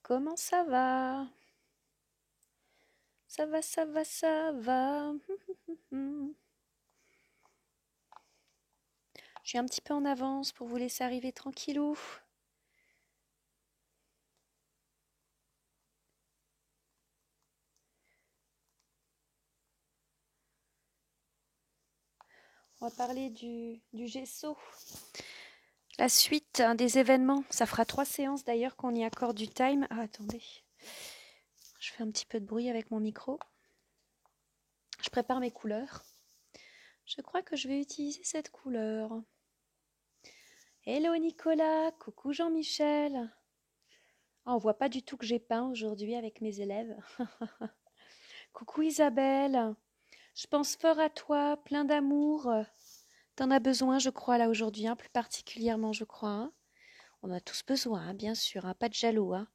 Comment ça va? Ça va, ça va, ça va. Je suis un petit peu en avance pour vous laisser arriver tranquillou. On va parler du gesso. La suite des événements. Ça fera 3 séances d'ailleurs qu'on y accorde du time. Ah, attendez. Je fais un petit peu de bruit avec mon micro. Je prépare mes couleurs. Je crois que je vais utiliser cette couleur. Hello Nicolas, coucou Jean-Michel. Ah, on voit pas du tout que j'ai peint aujourd'hui avec mes élèves. Coucou Isabelle. Je pense fort à toi, plein d'amour. T'en as besoin, je crois, là aujourd'hui, hein, plus particulièrement, je crois. Hein. On a tous besoin, hein, bien sûr, hein, pas de jaloux. Hein.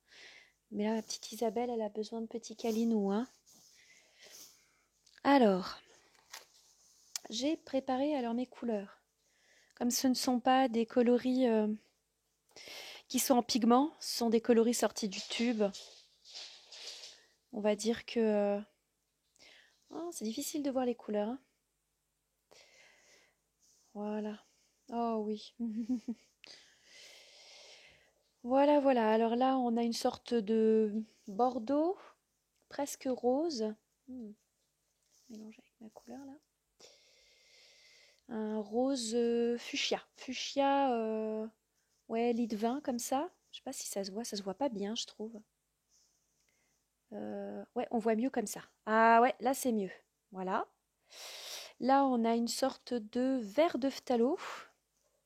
Mais là, ma petite Isabelle, elle a besoin de petits câlinous. Hein. Alors, j'ai préparé alors mes couleurs. Comme ce ne sont pas des coloris qui sont en pigment, ce sont des coloris sortis du tube. On va dire que... oh, c'est difficile de voir les couleurs. Hein. Voilà. Oh oui. Voilà, voilà. Alors là, on a une sorte de bordeaux, presque rose. Mélange avec ma couleur là. Un rose fuchsia. Fuchsia, ouais, lit de vin comme ça. Je sais pas si ça se voit pas bien, je trouve. Ouais, on voit mieux comme ça. Ah ouais, là c'est mieux. Voilà. Là, on a une sorte de vert de phthalo,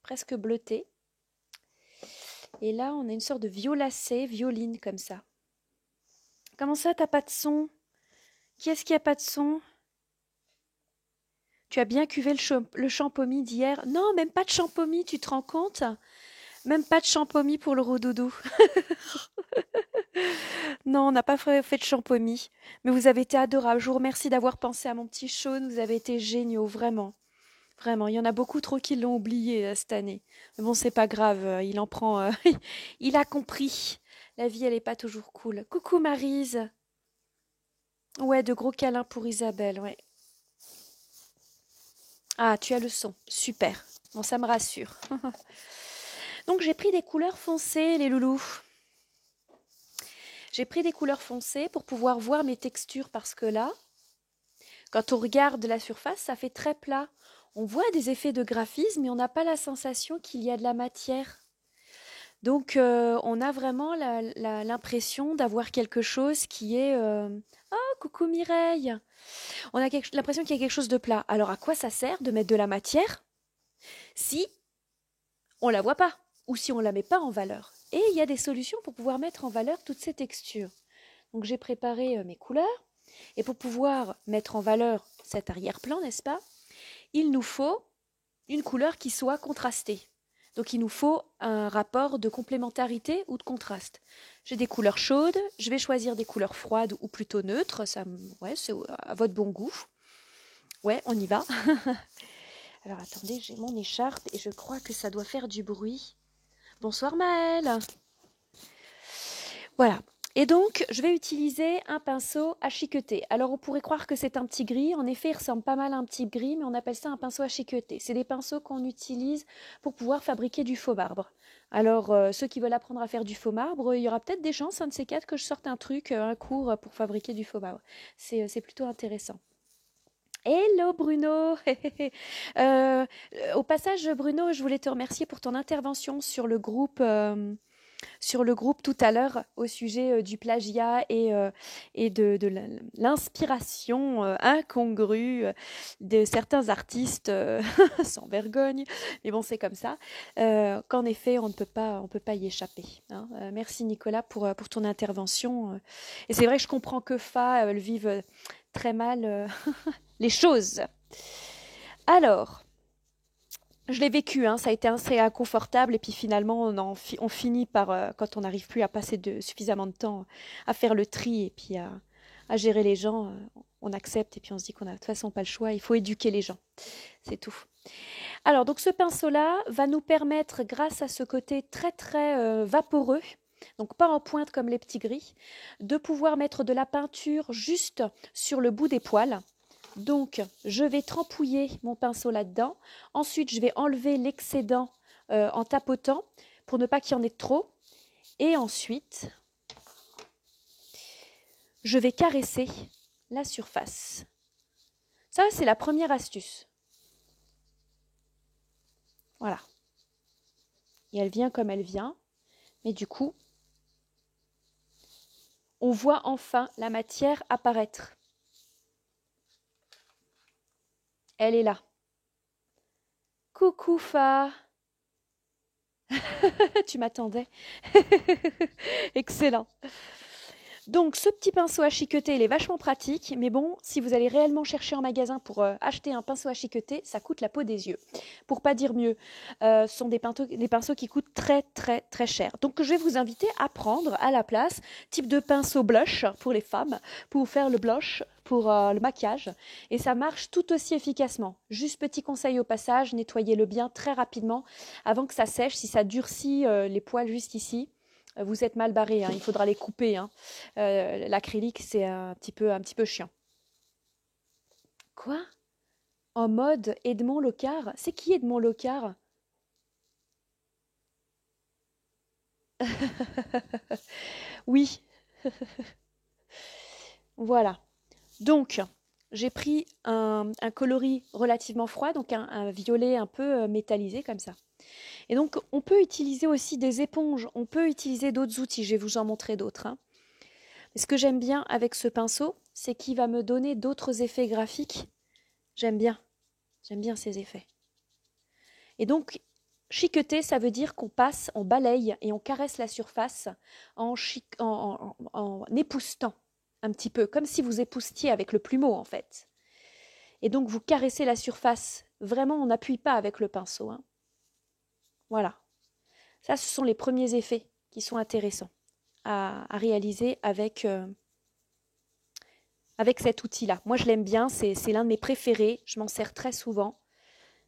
presque bleuté. Et là, on a une sorte de violacé, violine comme ça. Comment ça, t'as pas de son? Qui est-ce qui a pas de son? Tu as bien cuvé le champomis d'hier? Non, même pas de champomis, tu te rends compte? Même pas de champomis pour le rodoudou. Non, on n'a pas fait de champomis. Mais vous avez été adorables. Je vous remercie d'avoir pensé à mon petit Sean. Vous avez été géniaux, vraiment. Vraiment, il y en a beaucoup trop qui l'ont oublié cette année. Mais bon, c'est pas grave, il en prend. Il a compris. La vie, elle est pas toujours cool. Coucou Maryse. Ouais, de gros câlins pour Isabelle, ouais. Ah, tu as le son. Super. Bon, ça me rassure. Donc, j'ai pris des couleurs foncées, les loulous. J'ai pris des couleurs foncées pour pouvoir voir mes textures parce que là, quand on regarde la surface, ça fait très plat. On voit des effets de graphisme, mais on n'a pas la sensation qu'il y a de la matière. Donc, on a vraiment l'impression d'avoir quelque chose qui est... Oh, coucou Mireille. On a l'impression qu'il y a quelque chose de plat. Alors, à quoi ça sert de mettre de la matière si on la voit pas ou si on la met pas en valeur? Et il y a des solutions pour pouvoir mettre en valeur toutes ces textures. Donc, j'ai préparé mes couleurs. Et pour pouvoir mettre en valeur cet arrière-plan, n'est-ce pas, il nous faut une couleur qui soit contrastée. Donc il nous faut un rapport de complémentarité ou de contraste. J'ai des couleurs chaudes, je vais choisir des couleurs froides ou plutôt neutres, ça, ouais, c'est à votre bon goût. Ouais, on y va. Alors attendez, j'ai mon écharpe et je crois que ça doit faire du bruit. Bonsoir Maëlle. Voilà. Et donc, je vais utiliser un pinceau à chiqueter. Alors, on pourrait croire que c'est un petit gris. En effet, il ressemble pas mal à un petit gris, mais on appelle ça un pinceau à chiqueter. C'est des pinceaux qu'on utilise pour pouvoir fabriquer du faux marbre. Alors, ceux qui veulent apprendre à faire du faux marbre, il y aura peut-être des chances, un de ces quatre, que je sorte un truc, un cours pour fabriquer du faux marbre. C'est plutôt intéressant. Hello Bruno. Au passage, Bruno, je voulais te remercier pour ton intervention sur le groupe tout à l'heure au sujet du plagiat et de l'inspiration incongrue de certains artistes sans vergogne. Mais bon, c'est comme ça. Qu'en effet, on peut pas y échapper. Hein. Merci Nicolas pour ton intervention. Et c'est vrai que je comprends que Fa, elles vivent très mal les choses. Alors, je l'ai vécu, hein, ça a été assez inconfortable et puis finalement on finit par, quand on n'arrive plus à passer suffisamment de temps à faire le tri et puis à gérer les gens, on accepte et puis on se dit qu'on a de toute façon pas le choix, il faut éduquer les gens, c'est tout. Alors donc ce pinceau-là va nous permettre, grâce à ce côté très très vaporeux, donc pas en pointe comme les petits gris, de pouvoir mettre de la peinture juste sur le bout des poils. Donc, je vais trempouiller mon pinceau là-dedans. Ensuite, je vais enlever l'excédent en tapotant pour ne pas qu'il y en ait trop. Et ensuite, je vais caresser la surface. Ça, c'est la première astuce. Voilà. Et elle vient comme elle vient. Mais du coup, on voit enfin la matière apparaître. Elle est là. Coucou Fa. Tu m'attendais. Excellent. Donc ce petit pinceau à chiqueter, il est vachement pratique, mais bon, si vous allez réellement chercher en magasin pour acheter un pinceau à chiqueter, ça coûte la peau des yeux. Pour pas dire mieux, ce sont des pinceaux qui coûtent très très très cher. Donc je vais vous inviter à prendre à la place type de pinceau blush pour les femmes, pour faire le blush, pour le maquillage, et ça marche tout aussi efficacement. Juste petit conseil au passage, nettoyez-le bien très rapidement avant que ça sèche. Si ça durcit les poils juste ici, vous êtes mal barré, hein, il faudra les couper. Hein. L'acrylique, c'est un petit peu chiant. Quoi? En mode Edmond Locard? C'est qui Edmond Locard? Oui. Voilà. Donc, j'ai pris un coloris relativement froid, donc un violet un peu métallisé comme ça. Et donc, on peut utiliser aussi des éponges, on peut utiliser d'autres outils, je vais vous en montrer d'autres. Hein. Mais ce que j'aime bien avec ce pinceau, c'est qu'il va me donner d'autres effets graphiques. J'aime bien ces effets. Et donc, chiqueter, ça veut dire qu'on passe, on balaye et on caresse la surface en époussetant un petit peu, comme si vous époustiez avec le plumeau en fait. Et donc, vous caressez la surface. Vraiment, on n'appuie pas avec le pinceau. Hein. Voilà. Ça, ce sont les premiers effets qui sont intéressants à réaliser avec cet outil-là. Moi, je l'aime bien, c'est l'un de mes préférés, je m'en sers très souvent.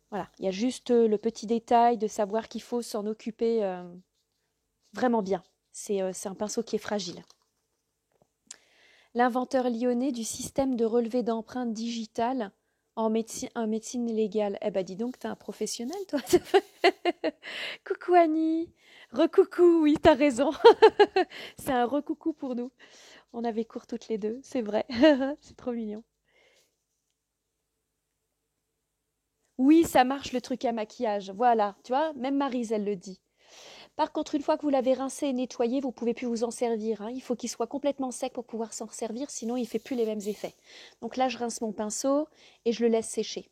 Voilà, il y a juste le petit détail de savoir qu'il faut s'en occuper vraiment bien. C'est un pinceau qui est fragile. L'inventeur lyonnais du système de relevé d'empreintes digitales en médecine légale. Eh ben dis donc, t'es un professionnel, toi. Coucou Annie. Recoucou, oui, t'as raison. C'est un recoucou pour nous. On avait cours toutes les deux, c'est vrai. C'est trop mignon. Oui, ça marche le truc à maquillage. Voilà, tu vois, même Maryse, elle le dit. Par contre, une fois que vous l'avez rincé et nettoyé, vous ne pouvez plus vous en servir. Hein. Il faut qu'il soit complètement sec pour pouvoir s'en servir, sinon il ne fait plus les mêmes effets. Donc là, je rince mon pinceau et je le laisse sécher.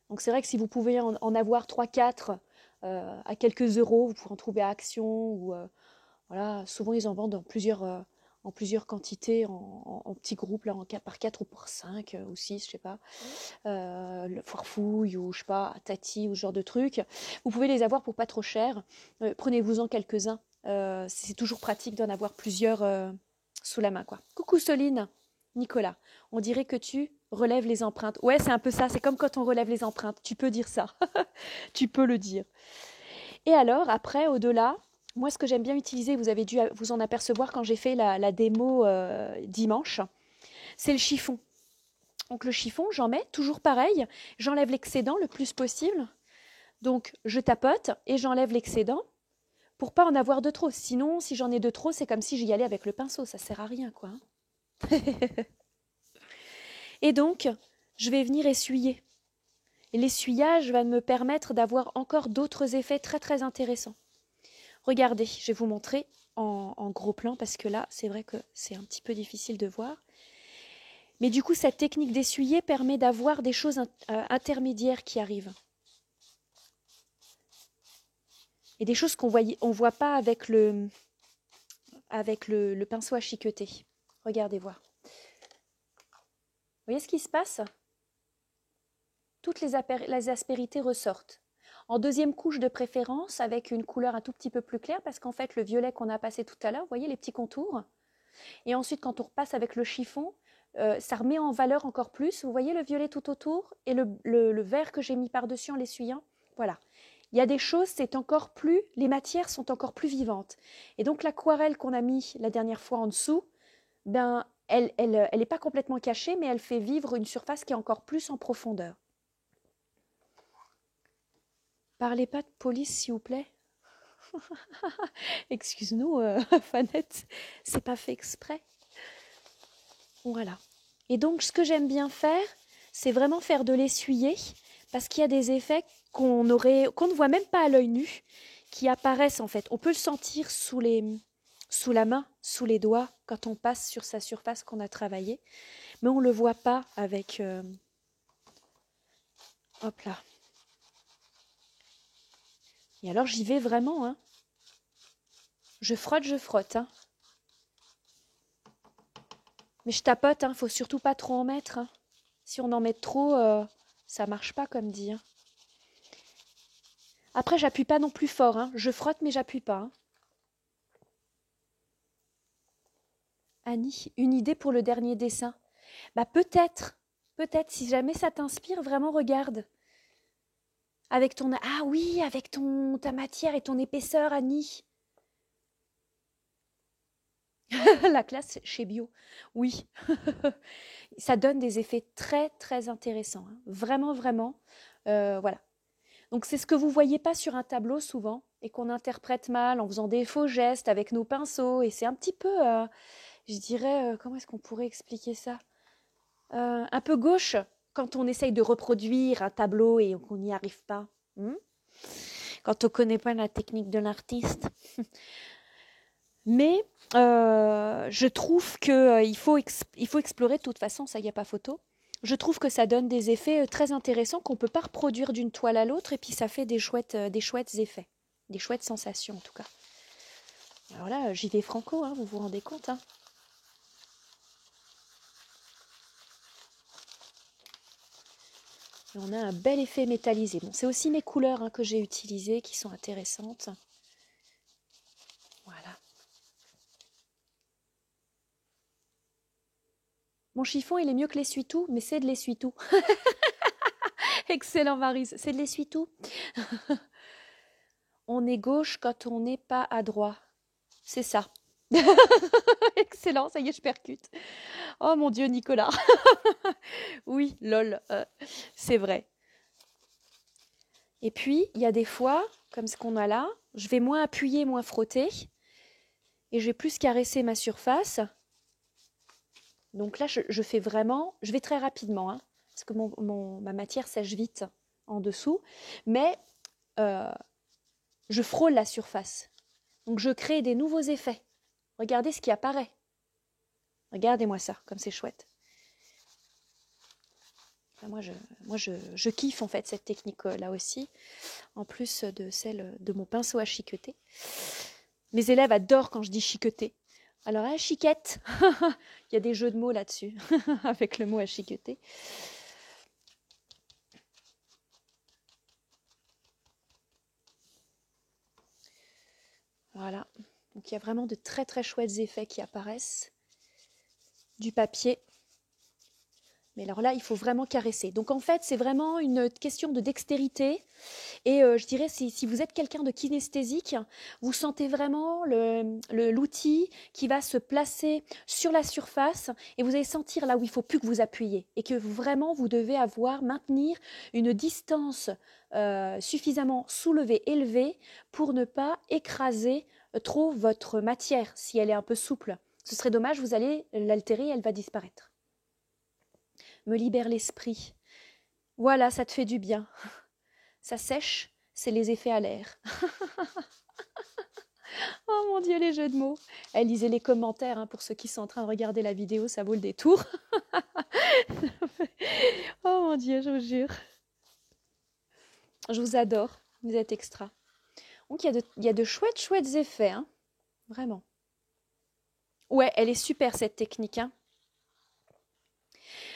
Donc c'est vrai que si vous pouvez en avoir 3-4 à quelques euros, vous pouvez en trouver à Action ou voilà, souvent ils en vendent en plusieurs quantités, en petits groupes, là, par 4 ou pour 5 ou 6, je sais pas. Le Farfouille ou je sais pas, Tati ou ce genre de trucs. Vous pouvez les avoir pour pas trop cher. Prenez-vous-en quelques-uns. C'est toujours pratique d'en avoir plusieurs sous la main, quoi. Coucou Soline, Nicolas. On dirait que tu relèves les empreintes. Ouais, c'est un peu ça. C'est comme quand on relève les empreintes. Tu peux dire ça. Tu peux le dire. Et alors, après, au-delà, moi, ce que j'aime bien utiliser, vous avez dû vous en apercevoir quand j'ai fait la démo dimanche, c'est le chiffon. Donc le chiffon, j'en mets, toujours pareil, j'enlève l'excédent le plus possible. Donc je tapote et j'enlève l'excédent pour pas en avoir de trop. Sinon, si j'en ai de trop, c'est comme si j'y allais avec le pinceau, ça sert à rien, quoi. Et donc, je vais venir essuyer. Et l'essuyage va me permettre d'avoir encore d'autres effets très très intéressants. Regardez, je vais vous montrer en gros plan parce que là, c'est vrai que c'est un petit peu difficile de voir. Mais du coup, cette technique d'essuyer permet d'avoir des choses intermédiaires qui arrivent. Et des choses qu'on ne voit pas avec le pinceau à chiqueter. Regardez voir. Vous voyez ce qui se passe? Toutes les aspérités ressortent. En deuxième couche de préférence, avec une couleur un tout petit peu plus claire, parce qu'en fait, le violet qu'on a passé tout à l'heure, vous voyez les petits contours? Et ensuite, quand on repasse avec le chiffon, ça remet en valeur encore plus. Vous voyez le violet tout autour et le vert que j'ai mis par-dessus en l'essuyant? Voilà. Il y a des choses, les matières sont encore plus vivantes. Et donc l'aquarelle qu'on a mis la dernière fois en dessous, ben, elle est pas complètement cachée, mais elle fait vivre une surface qui est encore plus en profondeur. Parlez pas de police, s'il vous plaît. Excuse-nous, Fanette, c'est pas fait exprès. Voilà. Et donc, ce que j'aime bien faire, c'est vraiment faire de l'essuyer, parce qu'il y a des effets qu'on ne voit même pas à l'œil nu, qui apparaissent en fait. On peut le sentir sous la main, sous les doigts, quand on passe sur sa surface qu'on a travaillée, mais on ne le voit pas avec... hop là. Et alors, j'y vais vraiment, hein. Je frotte, hein. Mais je tapote, hein, faut surtout pas trop en mettre, hein. Si on en met trop, ça marche pas comme dit, hein. Après, j'appuie pas non plus fort, hein. Je frotte, mais j'appuie pas, hein. Annie, une idée pour le dernier dessin? Bah peut-être, si jamais ça t'inspire, vraiment regarde. Avec ton, ah oui, avec ta matière et ton épaisseur, Annie. La classe chez Bio, oui. Ça donne des effets très, très intéressants, hein. Vraiment, vraiment. Voilà. Donc c'est ce que vous voyez pas sur un tableau souvent et qu'on interprète mal en faisant des faux gestes avec nos pinceaux. Et c'est un petit peu, je dirais, comment est-ce qu'on pourrait expliquer ça? Un peu gauche quand on essaye de reproduire un tableau et qu'on n'y arrive pas. Quand on ne connaît pas la technique de l'artiste. Mais je trouve qu'il faut explorer de toute façon, ça, il n'y a pas photo. Je trouve que ça donne des effets très intéressants qu'on ne peut pas reproduire d'une toile à l'autre et puis ça fait des chouettes effets, des chouettes sensations en tout cas. Alors là, j'y vais franco, hein, vous vous rendez compte, hein. Et on a un bel effet métallisé. Bon, c'est aussi mes couleurs, hein, que j'ai utilisées qui sont intéressantes. Voilà. Mon chiffon, il est mieux que l'essuie-tout, mais c'est de l'essuie-tout. Excellent, Maryse, c'est de l'essuie-tout. On est gauche quand on n'est pas à droite. C'est ça. Excellent, ça y est, je percute. Oh mon Dieu, Nicolas. Oui, lol, c'est vrai. Et puis, il y a des fois, comme ce qu'on a là, je vais moins appuyer, moins frotter. Et je vais plus caresser ma surface. Donc là, je fais vraiment, je vais très rapidement, hein, parce que ma matière sèche vite en dessous. Mais je frôle la surface. Donc je crée des nouveaux effets. Regardez ce qui apparaît. Regardez-moi ça, comme c'est chouette. Moi, je kiffe en fait cette technique-là aussi, en plus de celle de mon pinceau à chiqueter. Mes élèves adorent quand je dis chiqueter. Alors, hein, chiquette, il y a des jeux de mots là-dessus, avec le mot à chiqueter. Voilà, donc il y a vraiment de très très chouettes effets qui apparaissent. Du papier. Mais alors là, il faut vraiment caresser. Donc en fait, c'est vraiment une question de dextérité. Et je dirais, si vous êtes quelqu'un de kinesthésique, vous sentez vraiment l'outil qui va se placer sur la surface et vous allez sentir là où il ne faut plus que vous appuyez. Et que vraiment, vous devez maintenir une distance suffisamment soulevée, élevée, pour ne pas écraser trop votre matière si elle est un peu souple. Ce serait dommage, vous allez l'altérer et elle va disparaître. Me libère l'esprit. Voilà, ça te fait du bien. Ça sèche, c'est les effets à l'air. Oh mon Dieu, les jeux de mots. Lisez les commentaires, hein, pour ceux qui sont en train de regarder la vidéo, ça vaut le détour. Oh mon Dieu, je vous jure. Je vous adore, vous êtes extra. Donc il y a de chouettes effets, hein. Vraiment. Ouais, elle est super cette technique, hein.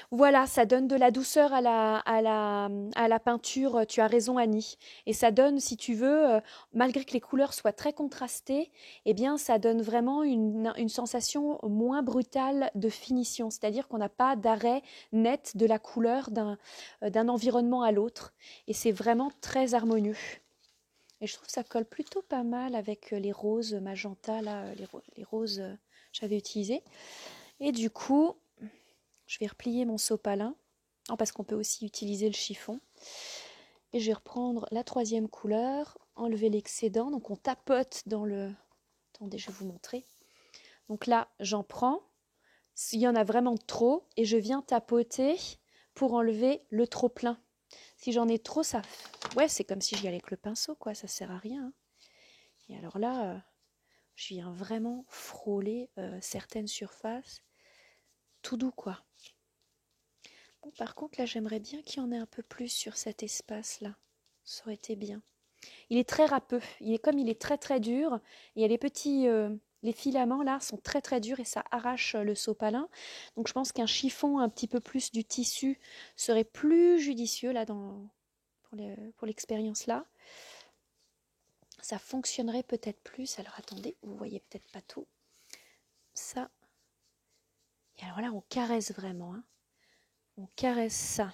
Voilà, ça donne de la douceur à la peinture, tu as raison Annie. Et ça donne, si tu veux, malgré que les couleurs soient très contrastées, eh bien ça donne vraiment une sensation moins brutale de finition. C'est-à-dire qu'on n'a pas d'arrêt net de la couleur d'un environnement à l'autre. Et c'est vraiment très harmonieux. Et je trouve que ça colle plutôt pas mal avec les roses magenta, là, les roses j'avais utilisées. Et du coup, je vais replier mon sopalin, parce qu'on peut aussi utiliser le chiffon. Et je vais reprendre la troisième couleur, enlever l'excédent. Donc on tapote dans le... Attendez, je vais vous montrer. Donc là, j'en prends. S'il y en a vraiment trop, et je viens tapoter pour enlever le trop plein. Si j'en ai trop, ça... Ouais, c'est comme si j'y allais avec le pinceau, quoi. Ça sert à rien. Hein. Et alors là, je viens vraiment frôler certaines surfaces. Tout doux, quoi. Bon, par contre, là, j'aimerais bien qu'il y en ait un peu plus sur cet espace-là. Ça aurait été bien. Il est très râpeux. Comme il est très, très dur. Il y a les petits... les filaments là sont très très durs et ça arrache le sopalin. Donc je pense qu'un chiffon un petit peu plus du tissu serait plus judicieux là pour l'expérience là. Ça fonctionnerait peut-être plus. Alors attendez, vous voyez peut-être pas tout. Ça. Et alors là on caresse vraiment. Hein. On caresse ça.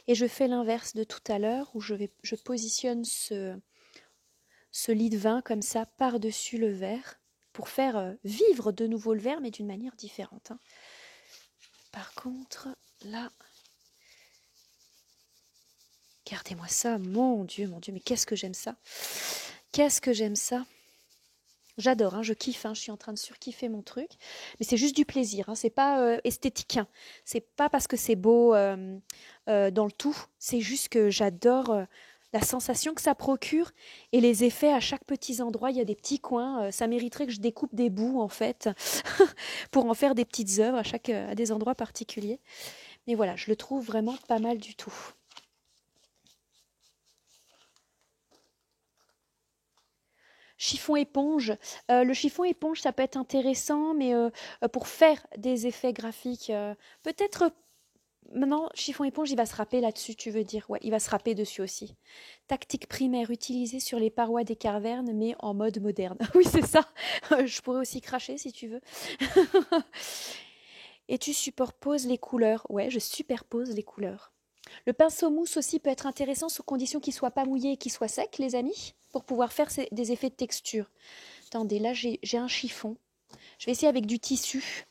Et je fais l'inverse de tout à l'heure où je positionne ce lit de vin comme ça par-dessus le verre pour faire vivre de nouveau le verre mais d'une manière différente. Hein. Par contre, là, regardez-moi ça, mon Dieu, mais qu'est-ce que j'aime ça. Qu'est-ce que j'aime ça. J'adore, hein, je kiffe, hein, je suis en train de surkiffer mon truc. Mais c'est juste du plaisir, hein, c'est pas esthétique. Hein. C'est pas parce que c'est beau dans le tout, c'est juste que j'adore la sensation que ça procure et les effets à chaque petit endroit. Il y a des petits coins, ça mériterait que je découpe des bouts en fait pour en faire des petites œuvres à des endroits particuliers. Mais voilà, je le trouve vraiment pas mal du tout. Chiffon éponge. Le chiffon éponge, ça peut être intéressant, mais pour faire des effets graphiques, peut-être... Maintenant, chiffon éponge, il va se râper là-dessus, tu veux dire. Ouais, il va se râper dessus aussi. Tactique primaire utilisée sur les parois des cavernes, mais en mode moderne. Oui, c'est ça. Je pourrais aussi cracher si tu veux. Et tu superposes les couleurs. Ouais, je superpose les couleurs. Le pinceau mousse aussi peut être intéressant sous condition qu'il ne soit pas mouillé et qu'il soit sec, les amis, pour pouvoir faire des effets de texture. Attendez, là j'ai un chiffon. Je vais essayer avec du tissu.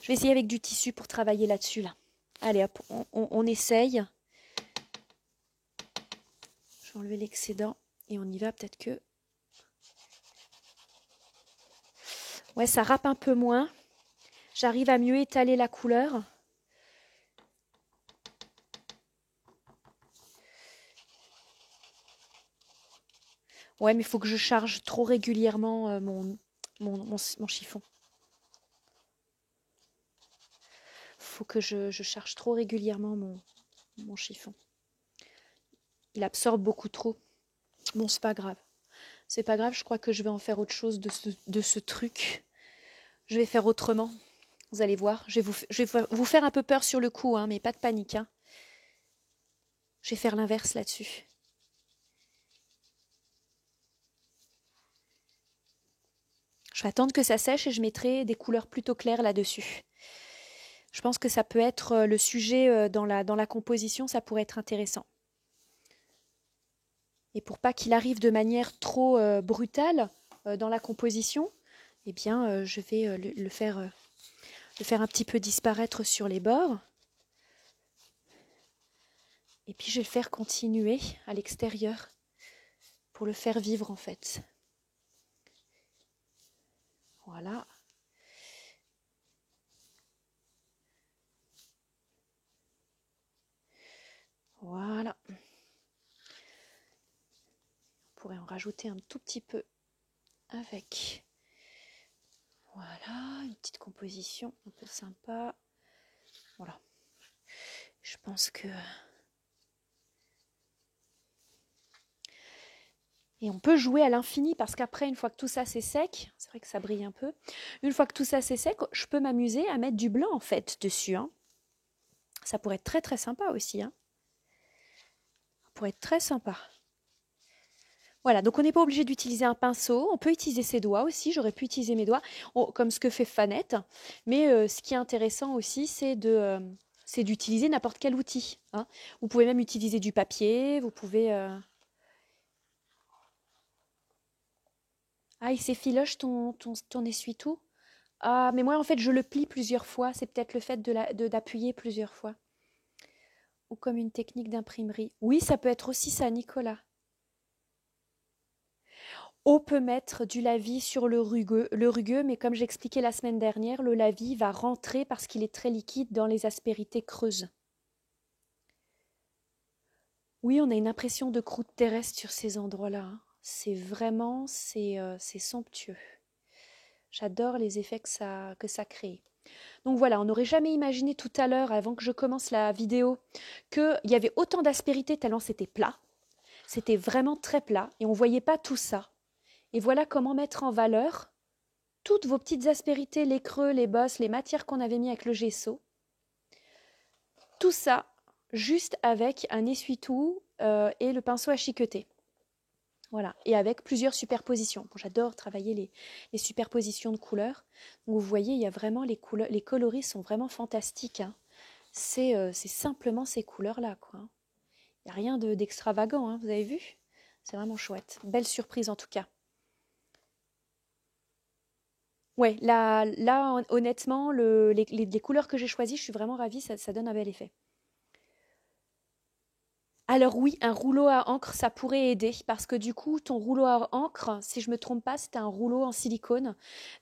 Je vais essayer avec du tissu pour travailler là-dessus. Là. Allez hop, on essaye. Je vais enlever l'excédent et on y va peut-être que... Ouais, ça râpe un peu moins. J'arrive à mieux étaler la couleur. Ouais, mais il faut que je charge trop régulièrement mon chiffon. Faut que je charge trop régulièrement mon chiffon. Il absorbe beaucoup trop. Bon, c'est pas grave. C'est pas grave, je crois que je vais en faire autre chose de ce truc. Je vais faire autrement. Vous allez voir. Je vais vous faire un peu peur sur le coup, hein, mais pas de panique. Hein. Je vais faire l'inverse là-dessus. Je vais attendre que ça sèche et je mettrai des couleurs plutôt claires là-dessus. Je pense que ça peut être le sujet dans la composition, ça pourrait être intéressant. Et pour pas qu'il arrive de manière trop brutale dans la composition, eh bien, je vais le faire un petit peu disparaître sur les bords. Et puis, je vais le faire continuer à l'extérieur pour le faire vivre, en fait. Voilà. Voilà. On pourrait en rajouter un tout petit peu avec. Voilà, une petite composition un peu sympa. Voilà. Je pense que... Et on peut jouer à l'infini parce qu'après, une fois que tout ça c'est sec, c'est vrai que ça brille un peu, une fois que tout ça c'est sec, je peux m'amuser à mettre du blanc en fait dessus. Hein. Ça pourrait être très très sympa aussi. Hein. Ça pourrait être très sympa. Voilà, donc on n'est pas obligé d'utiliser un pinceau, on peut utiliser ses doigts aussi, j'aurais pu utiliser mes doigts, comme ce que fait Fanette, mais ce qui est intéressant aussi, c'est d'utiliser n'importe quel outil. Hein. Vous pouvez même utiliser du papier, vous pouvez... Ah, il s'effiloche ton essuie-tout? Ah, mais moi, en fait, je le plie plusieurs fois. C'est peut-être le fait d'appuyer plusieurs fois. Ou comme une technique d'imprimerie. Oui, ça peut être aussi ça, Nicolas. On peut mettre du lavis sur le rugueux, mais comme j'expliquais la semaine dernière, le lavis va rentrer parce qu'il est très liquide dans les aspérités creuses. Oui, on a une impression de croûte terrestre sur ces endroits-là, hein. C'est vraiment, c'est somptueux. J'adore les effets que ça crée. Donc voilà, on n'aurait jamais imaginé tout à l'heure, avant que je commence la vidéo, qu'il y avait autant d'aspérité tellement c'était plat. C'était vraiment très plat et on ne voyait pas tout ça. Et voilà comment mettre en valeur toutes vos petites aspérités, les creux, les bosses, les matières qu'on avait mis avec le gesso. Tout ça juste avec un essuie-tout et le pinceau à chiqueter. Voilà, et avec plusieurs superpositions. Bon, j'adore travailler les superpositions de couleurs. Donc vous voyez, il y a vraiment les coloris sont vraiment fantastiques, hein. C'est simplement ces couleurs-là, quoi. Il n'y a rien d'extravagant, hein, vous avez vu? C'est vraiment chouette. Belle surprise en tout cas. Ouais, là honnêtement, les couleurs que j'ai choisies, je suis vraiment ravie, ça donne un bel effet. Alors oui, un rouleau à encre, ça pourrait aider parce que du coup, ton rouleau à encre, si je me trompe pas, c'est un rouleau en silicone.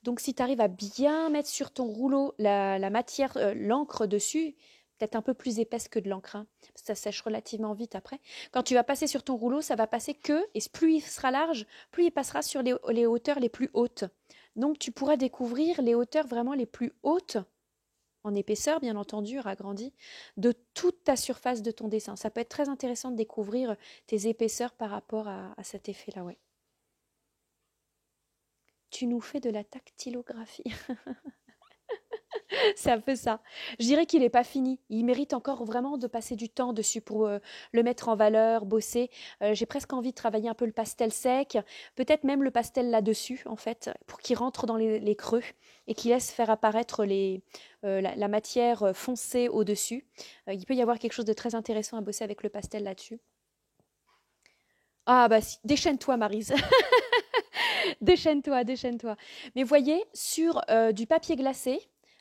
Donc si tu arrives à bien mettre sur ton rouleau la matière, l'encre dessus, peut-être un peu plus épaisse que de l'encre, hein, parce que ça sèche relativement vite après. Quand tu vas passer sur ton rouleau, ça va passer et plus il sera large, plus il passera sur les hauteurs les plus hautes. Donc tu pourras découvrir les hauteurs vraiment les plus hautes en épaisseur, bien entendu, agrandi, de toute ta surface de ton dessin. Ça peut être très intéressant de découvrir tes épaisseurs par rapport à cet effet-là, ouais. Tu nous fais de la tactilographie. C'est un peu ça. Je dirais qu'il n'est pas fini. Il mérite encore vraiment de passer du temps dessus pour le mettre en valeur, bosser. J'ai presque envie de travailler un peu le pastel sec, peut-être même le pastel là-dessus, en fait, pour qu'il rentre dans les creux et qu'il laisse faire apparaître la matière foncée au-dessus. Il peut y avoir quelque chose de très intéressant à bosser avec le pastel là-dessus. Ah bah si, déchaîne-toi Maryse, déchaîne-toi, déchaîne-toi. Mais voyez, sur du papier glacé,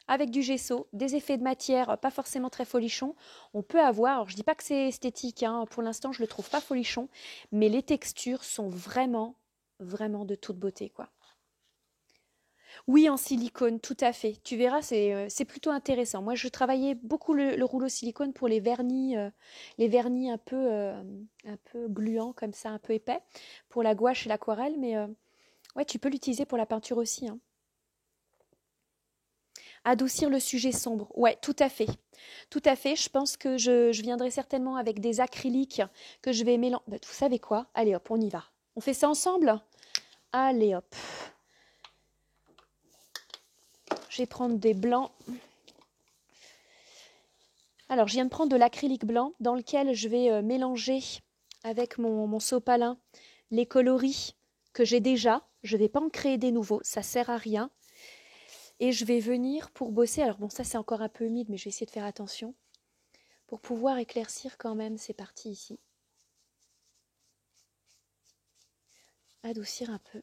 avec du gesso, des effets de matière pas forcément très folichons, on peut avoir, alors je dis pas que c'est esthétique, hein, pour l'instant je le trouve pas folichon, mais les textures sont vraiment, vraiment de toute beauté, quoi. Oui, en silicone, tout à fait. Tu verras, c'est plutôt intéressant. Moi, je travaillais beaucoup le rouleau silicone pour les vernis un peu gluants, comme ça, un peu épais, pour la gouache et l'aquarelle, mais ouais, tu peux l'utiliser pour la peinture aussi, hein. Adoucir le sujet sombre. Ouais, tout à fait. Tout à fait. Je pense que je viendrai certainement avec des acryliques que je vais mélanger. Vous savez quoi? Allez hop, on y va. On fait ça ensemble? Allez hop. Je vais prendre des blancs. Alors, je viens de prendre de l'acrylique blanc dans lequel je vais mélanger avec mon sopalin les coloris que j'ai déjà. Je ne vais pas en créer des nouveaux, ça ne sert à rien. Et je vais venir pour bosser. Alors bon, ça c'est encore un peu humide, mais je vais essayer de faire attention. Pour pouvoir éclaircir quand même ces parties ici. Adoucir un peu.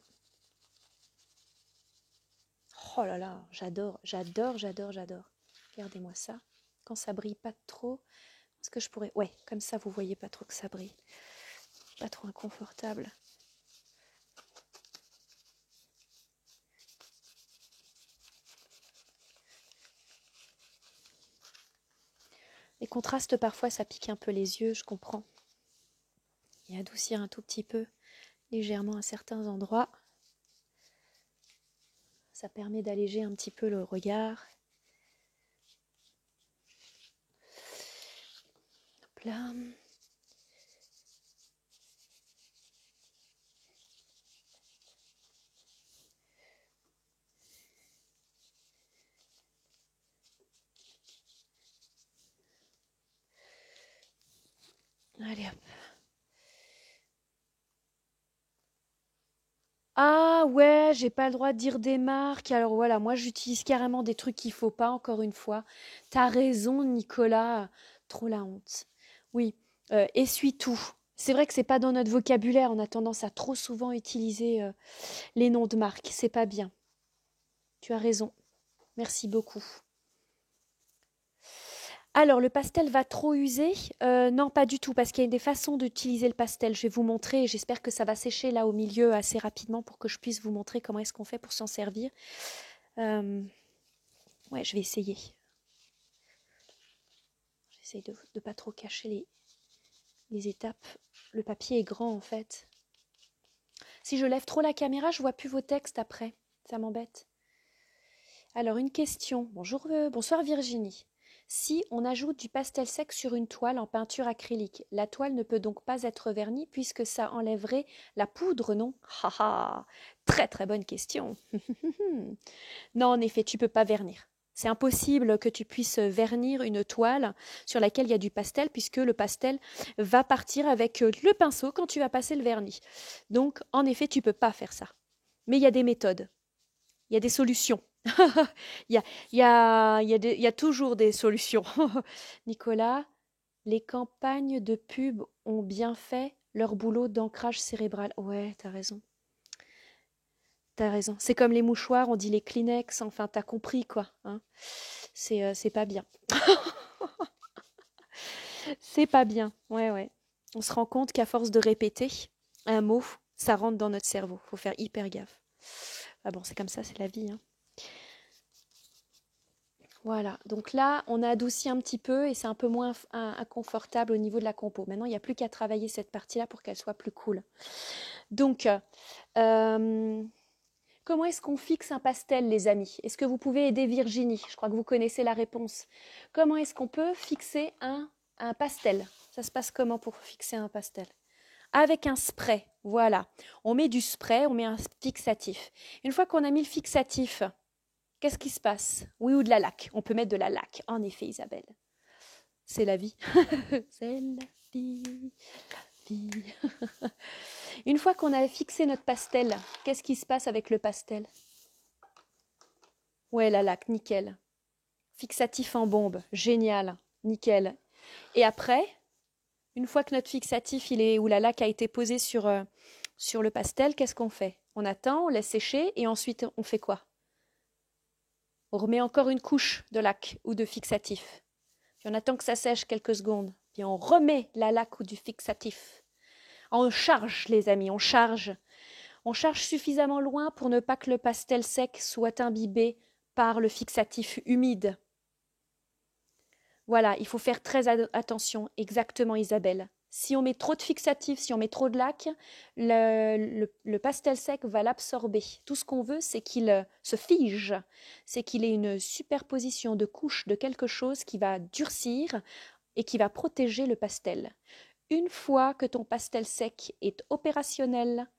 Oh là là, j'adore, j'adore, j'adore, j'adore. Regardez-moi ça. Quand ça brille pas trop, est-ce que je pourrais... Ouais, comme ça vous voyez pas trop que ça brille. Pas trop inconfortable. Les contrastes parfois ça pique un peu les yeux, je comprends. Et adoucir un tout petit peu, légèrement à certains endroits. Ça permet d'alléger un petit peu le regard. Hop là. Allez hop. Ah ouais, j'ai pas le droit de dire des marques. Alors voilà, moi j'utilise carrément des trucs qu'il faut pas, encore une fois. T'as raison, Nicolas. Trop la honte. Oui, essuie-tout. C'est vrai que c'est pas dans notre vocabulaire, on a tendance à trop souvent utiliser les noms de marque, c'est pas bien. Tu as raison, merci beaucoup. Alors, le pastel va trop user? Non, pas du tout, parce qu'il y a des façons d'utiliser le pastel. Je vais vous montrer et j'espère que ça va sécher là au milieu assez rapidement pour que je puisse vous montrer comment est-ce qu'on fait pour s'en servir. Ouais, je vais essayer. J'essaye de ne pas trop cacher les étapes. Le papier est grand en fait. Si je lève trop la caméra, je vois plus vos textes après. Ça m'embête. Alors, une question. Bonsoir Virginie. Si on ajoute du pastel sec sur une toile en peinture acrylique, la toile ne peut donc pas être vernie puisque ça enlèverait la poudre, non? Haha, très très bonne question. Non, en effet, tu peux pas vernir. C'est impossible que tu puisses vernir une toile sur laquelle il y a du pastel puisque le pastel va partir avec le pinceau quand tu vas passer le vernis. Donc, en effet, tu peux pas faire ça. Mais il y a des méthodes. Il y a des solutions. il, y a, il y a toujours des solutions. Nicolas, les campagnes de pub ont bien fait leur boulot d'ancrage cérébral. Ouais, t'as raison. T'as raison. C'est comme les mouchoirs, on dit les Kleenex, enfin, t'as compris, quoi. Hein, c'est pas bien. C'est pas bien. Ouais, ouais. On se rend compte qu'à force de répéter un mot, ça rentre dans notre cerveau. Faut faire hyper gaffe. Ah bon, c'est comme ça, c'est la vie. Hein. Voilà, donc là, on a adouci un petit peu et c'est un peu moins inconfortable au niveau de la compo. Maintenant, il n'y a plus qu'à travailler cette partie-là pour qu'elle soit plus cool. Donc, comment est-ce qu'on fixe un pastel, les amis? Est-ce que vous pouvez aider Virginie? Je crois que vous connaissez la réponse. Comment est-ce qu'on peut fixer un pastel? Ça se passe comment pour fixer un pastel? Avec un spray, voilà. On met du spray, on met un fixatif. Une fois qu'on a mis le fixatif, qu'est-ce qui se passe? Oui, ou de la laque. On peut mettre de la laque. En effet, Isabelle. C'est la vie. C'est la vie. Une fois qu'on a fixé notre pastel, qu'est-ce qui se passe avec le pastel? Ouais, la laque, nickel. Fixatif en bombe, génial, nickel. Et après, une fois que notre fixatif ou la laque a été posée sur le pastel, qu'est-ce qu'on fait? On attend, on laisse sécher et ensuite on fait quoi? On remet encore une couche de laque ou de fixatif. Puis on attend que ça sèche quelques secondes. Puis on remet la laque ou du fixatif. On charge, les amis, on charge. On charge suffisamment loin pour ne pas que le pastel sec soit imbibé par le fixatif humide. Voilà, il faut faire très attention, exactement Isabelle. Si on met trop de fixatif, si on met trop de laque, le pastel sec va l'absorber. Tout ce qu'on veut, c'est qu'il se fige, c'est qu'il ait une superposition de couches de quelque chose qui va durcir et qui va protéger le pastel. Une fois que ton pastel sec est opérationnel,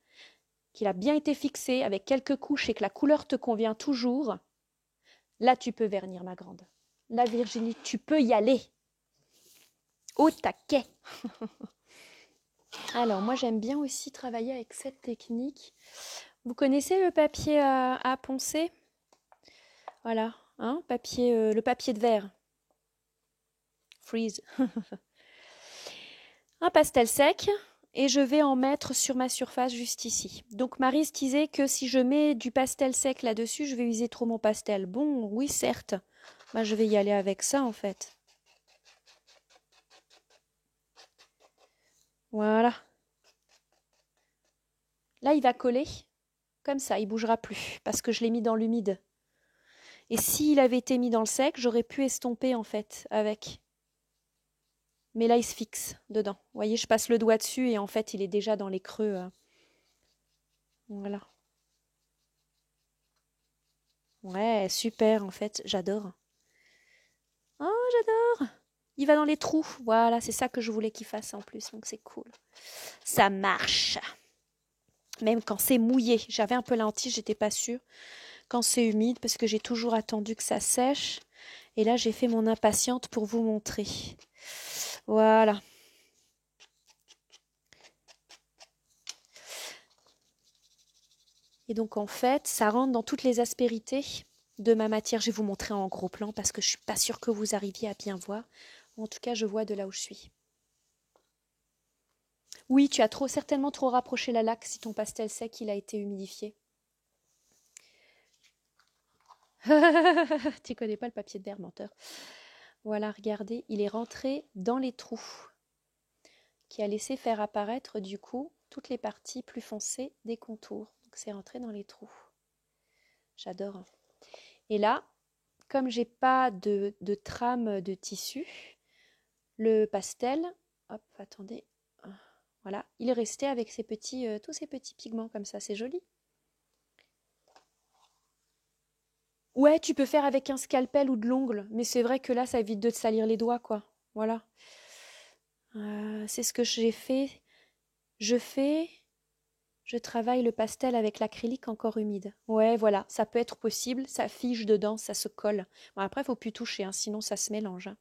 qu'il a bien été fixé avec quelques couches et que la couleur te convient toujours, là tu peux vernir, ma grande. Là, Virginie, tu peux y aller. Au taquet. Alors, moi, j'aime bien aussi travailler avec cette technique. Vous connaissez le papier à poncer? Voilà, hein, le papier de verre. Freeze. Un pastel sec. Et je vais en mettre sur ma surface juste ici. Donc Maryse disait que si je mets du pastel sec là-dessus, je vais user trop mon pastel. Bon, oui, certes. Moi, je vais y aller avec ça, en fait. Voilà. Là, il va coller. Comme ça, il ne bougera plus. Parce que je l'ai mis dans l'humide. Et s'il avait été mis dans le sec, j'aurais pu estomper, en fait, avec. Mais là, il se fixe dedans. Vous voyez, je passe le doigt dessus et en fait, il est déjà dans les creux. Voilà. Ouais, super, en fait, j'adore. Oh, j'adore. Il va dans les trous. Voilà, c'est ça que je voulais qu'il fasse en plus, donc c'est cool. Ça marche. Même quand c'est mouillé. J'avais un peu la hantise, j'étais pas sûre. Quand c'est humide, parce que j'ai toujours attendu que ça sèche. Et là, j'ai fait mon impatiente pour vous montrer. Voilà. Et donc, en fait, ça rentre dans toutes les aspérités de ma matière. Je vais vous montrer en gros plan parce que je suis pas sûre que vous arriviez à bien voir. En tout cas, je vois de là où je suis. Oui, tu as certainement trop rapproché la laque si ton pastel sec il a été humidifié. Tu connais pas le papier de verre, menteur. Voilà, regardez, il est rentré dans les trous, qui a laissé faire apparaître du coup toutes les parties plus foncées des contours. Donc c'est rentré dans les trous. J'adore. Et là, comme j'ai pas de trame de tissu, le pastel, hop, attendez, voilà, il est resté avec tous ces petits pigments comme ça, c'est joli. Ouais, tu peux faire avec un scalpel ou de l'ongle, mais c'est vrai que là, ça évite de te salir les doigts, quoi. Voilà. C'est ce que j'ai fait. Je fais, je travaille le pastel avec l'acrylique encore humide. Ouais, voilà, ça peut être possible, ça fige dedans, ça se colle. Bon, après, faut plus toucher, hein, sinon ça se mélange, hein.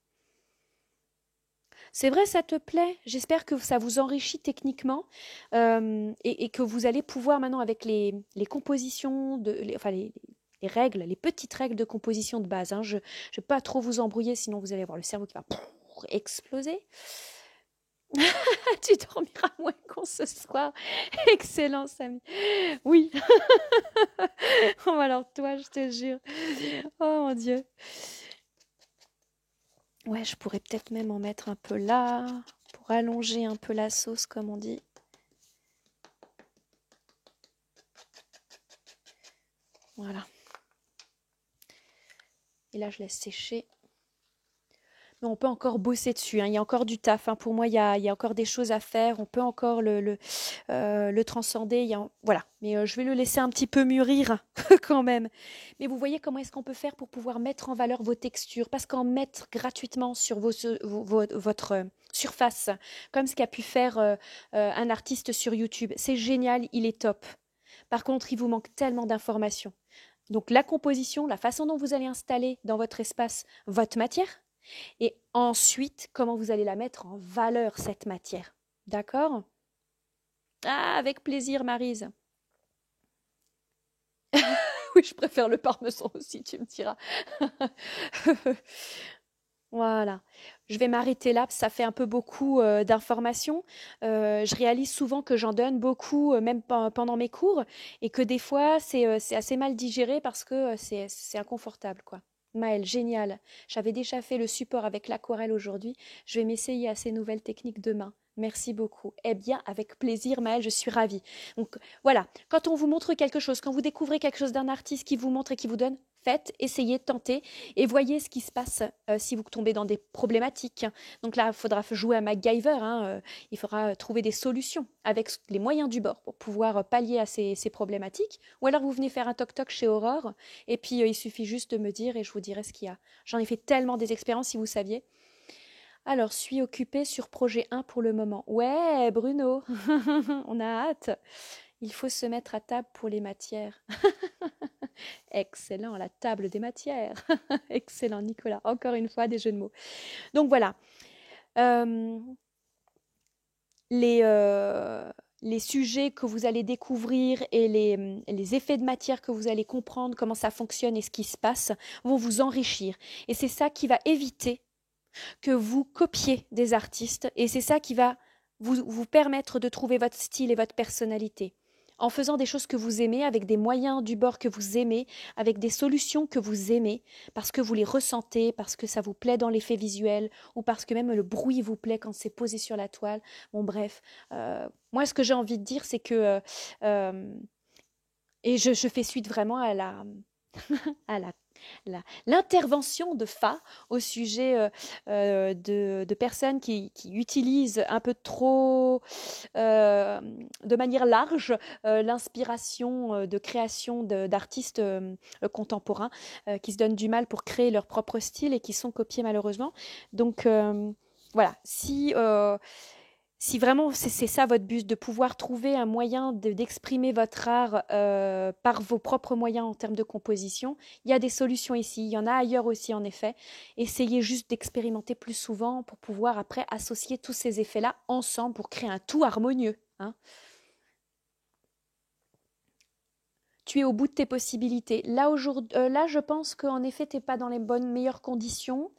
C'est vrai, ça te plaît? J'espère que ça vous enrichit techniquement et que vous allez pouvoir maintenant avec les compositions, enfin les règles, les petites règles de composition de base, hein. Je ne vais pas trop vous embrouiller, sinon vous allez avoir le cerveau qui va exploser. Tu dormiras moins con ce soir. Excellent, Samy. Oui. Oh, alors toi, je te jure. Oh mon Dieu. Ouais, je pourrais peut-être même en mettre un peu là, pour allonger un peu la sauce, comme on dit. Voilà. Et là, je laisse sécher. Mais on peut encore bosser dessus, hein. Il y a encore du taf, hein. Pour moi, il y a encore des choses à faire. On peut encore le transcender. Voilà. Mais je vais le laisser un petit peu mûrir quand même. Mais vous voyez comment est-ce qu'on peut faire pour pouvoir mettre en valeur vos textures? Parce qu'en mettre gratuitement sur votre surface, comme ce qu'a pu faire un artiste sur YouTube, c'est génial, il est top. Par contre, il vous manque tellement d'informations. Donc la composition, la façon dont vous allez installer dans votre espace votre matière, et ensuite comment vous allez la mettre en valeur, cette matière. D'accord? Ah, avec plaisir, Maryse. Oui, je préfère le parmesan aussi, tu me diras. Voilà. Je vais m'arrêter là, parce que ça fait un peu beaucoup d'informations. Je réalise souvent que j'en donne beaucoup, même pendant mes cours, et que des fois, c'est assez mal digéré parce que c'est inconfortable, quoi. Maëlle, génial. J'avais déjà fait le support avec l'aquarelle aujourd'hui. Je vais m'essayer à ces nouvelles techniques demain. Merci beaucoup. Eh bien, avec plaisir, Maëlle, je suis ravie. Donc voilà, quand on vous montre quelque chose, quand vous découvrez quelque chose d'un artiste qui vous montre et qui vous donne, faites, essayez, tentez et voyez ce qui se passe si vous tombez dans des problématiques. Donc là, il faudra jouer à MacGyver, hein, il faudra trouver des solutions avec les moyens du bord pour pouvoir pallier à ces problématiques. Ou alors vous venez faire un toc-toc chez Aurore et puis il suffit juste de me dire et je vous dirai ce qu'il y a. J'en ai fait tellement des expériences si vous saviez. Alors, suis occupée sur projet 1 pour le moment. Ouais, Bruno, on a hâte. Il faut se mettre à table pour les matières. Excellent, la table des matières. Excellent, Nicolas. Encore une fois, des jeux de mots. Donc voilà. Euh, les sujets que vous allez découvrir et les effets de matière que vous allez comprendre, comment ça fonctionne et ce qui se passe, vont vous enrichir. Et c'est ça qui va éviter que vous copiez des artistes et c'est ça qui va vous permettre de trouver votre style et votre personnalité. En faisant des choses que vous aimez, avec des moyens du bord que vous aimez, avec des solutions que vous aimez, parce que vous les ressentez, parce que ça vous plaît dans l'effet visuel, ou parce que même le bruit vous plaît quand c'est posé sur la toile. Bon, bref. Moi, ce que j'ai envie de dire, c'est que... et je fais suite vraiment à l'intervention de Fa au sujet de personnes qui utilisent un peu trop, de manière large, l'inspiration de création d'artistes contemporains qui se donnent du mal pour créer leur propre style et qui sont copiés malheureusement. Donc voilà, si vraiment c'est ça votre but, de pouvoir trouver un moyen d'exprimer votre art par vos propres moyens en termes de composition, il y a des solutions ici, il y en a ailleurs aussi en effet. Essayez juste d'expérimenter plus souvent pour pouvoir après associer tous ces effets-là ensemble pour créer un tout harmonieux, hein. tu es au bout de tes possibilités. Là, là je pense qu'en effet, tu n'es pas dans les meilleures conditions,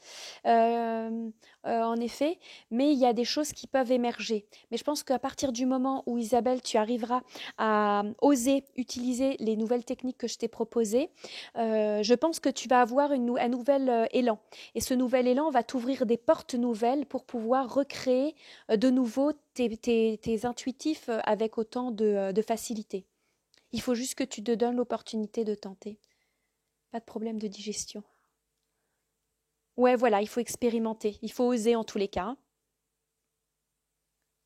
en effet, mais il y a des choses qui peuvent émerger. Mais je pense qu'à partir du moment où, Isabelle, tu arriveras à oser utiliser les nouvelles techniques que je t'ai proposées, je pense que tu vas avoir un nouvel élan. Et ce nouvel élan va t'ouvrir des portes nouvelles pour pouvoir recréer de nouveau tes intuitifs avec autant de facilité. Il faut juste que tu te donnes l'opportunité de tenter. Pas de problème de digestion. Ouais, voilà, il faut expérimenter. Il faut oser en tous les cas. Hein.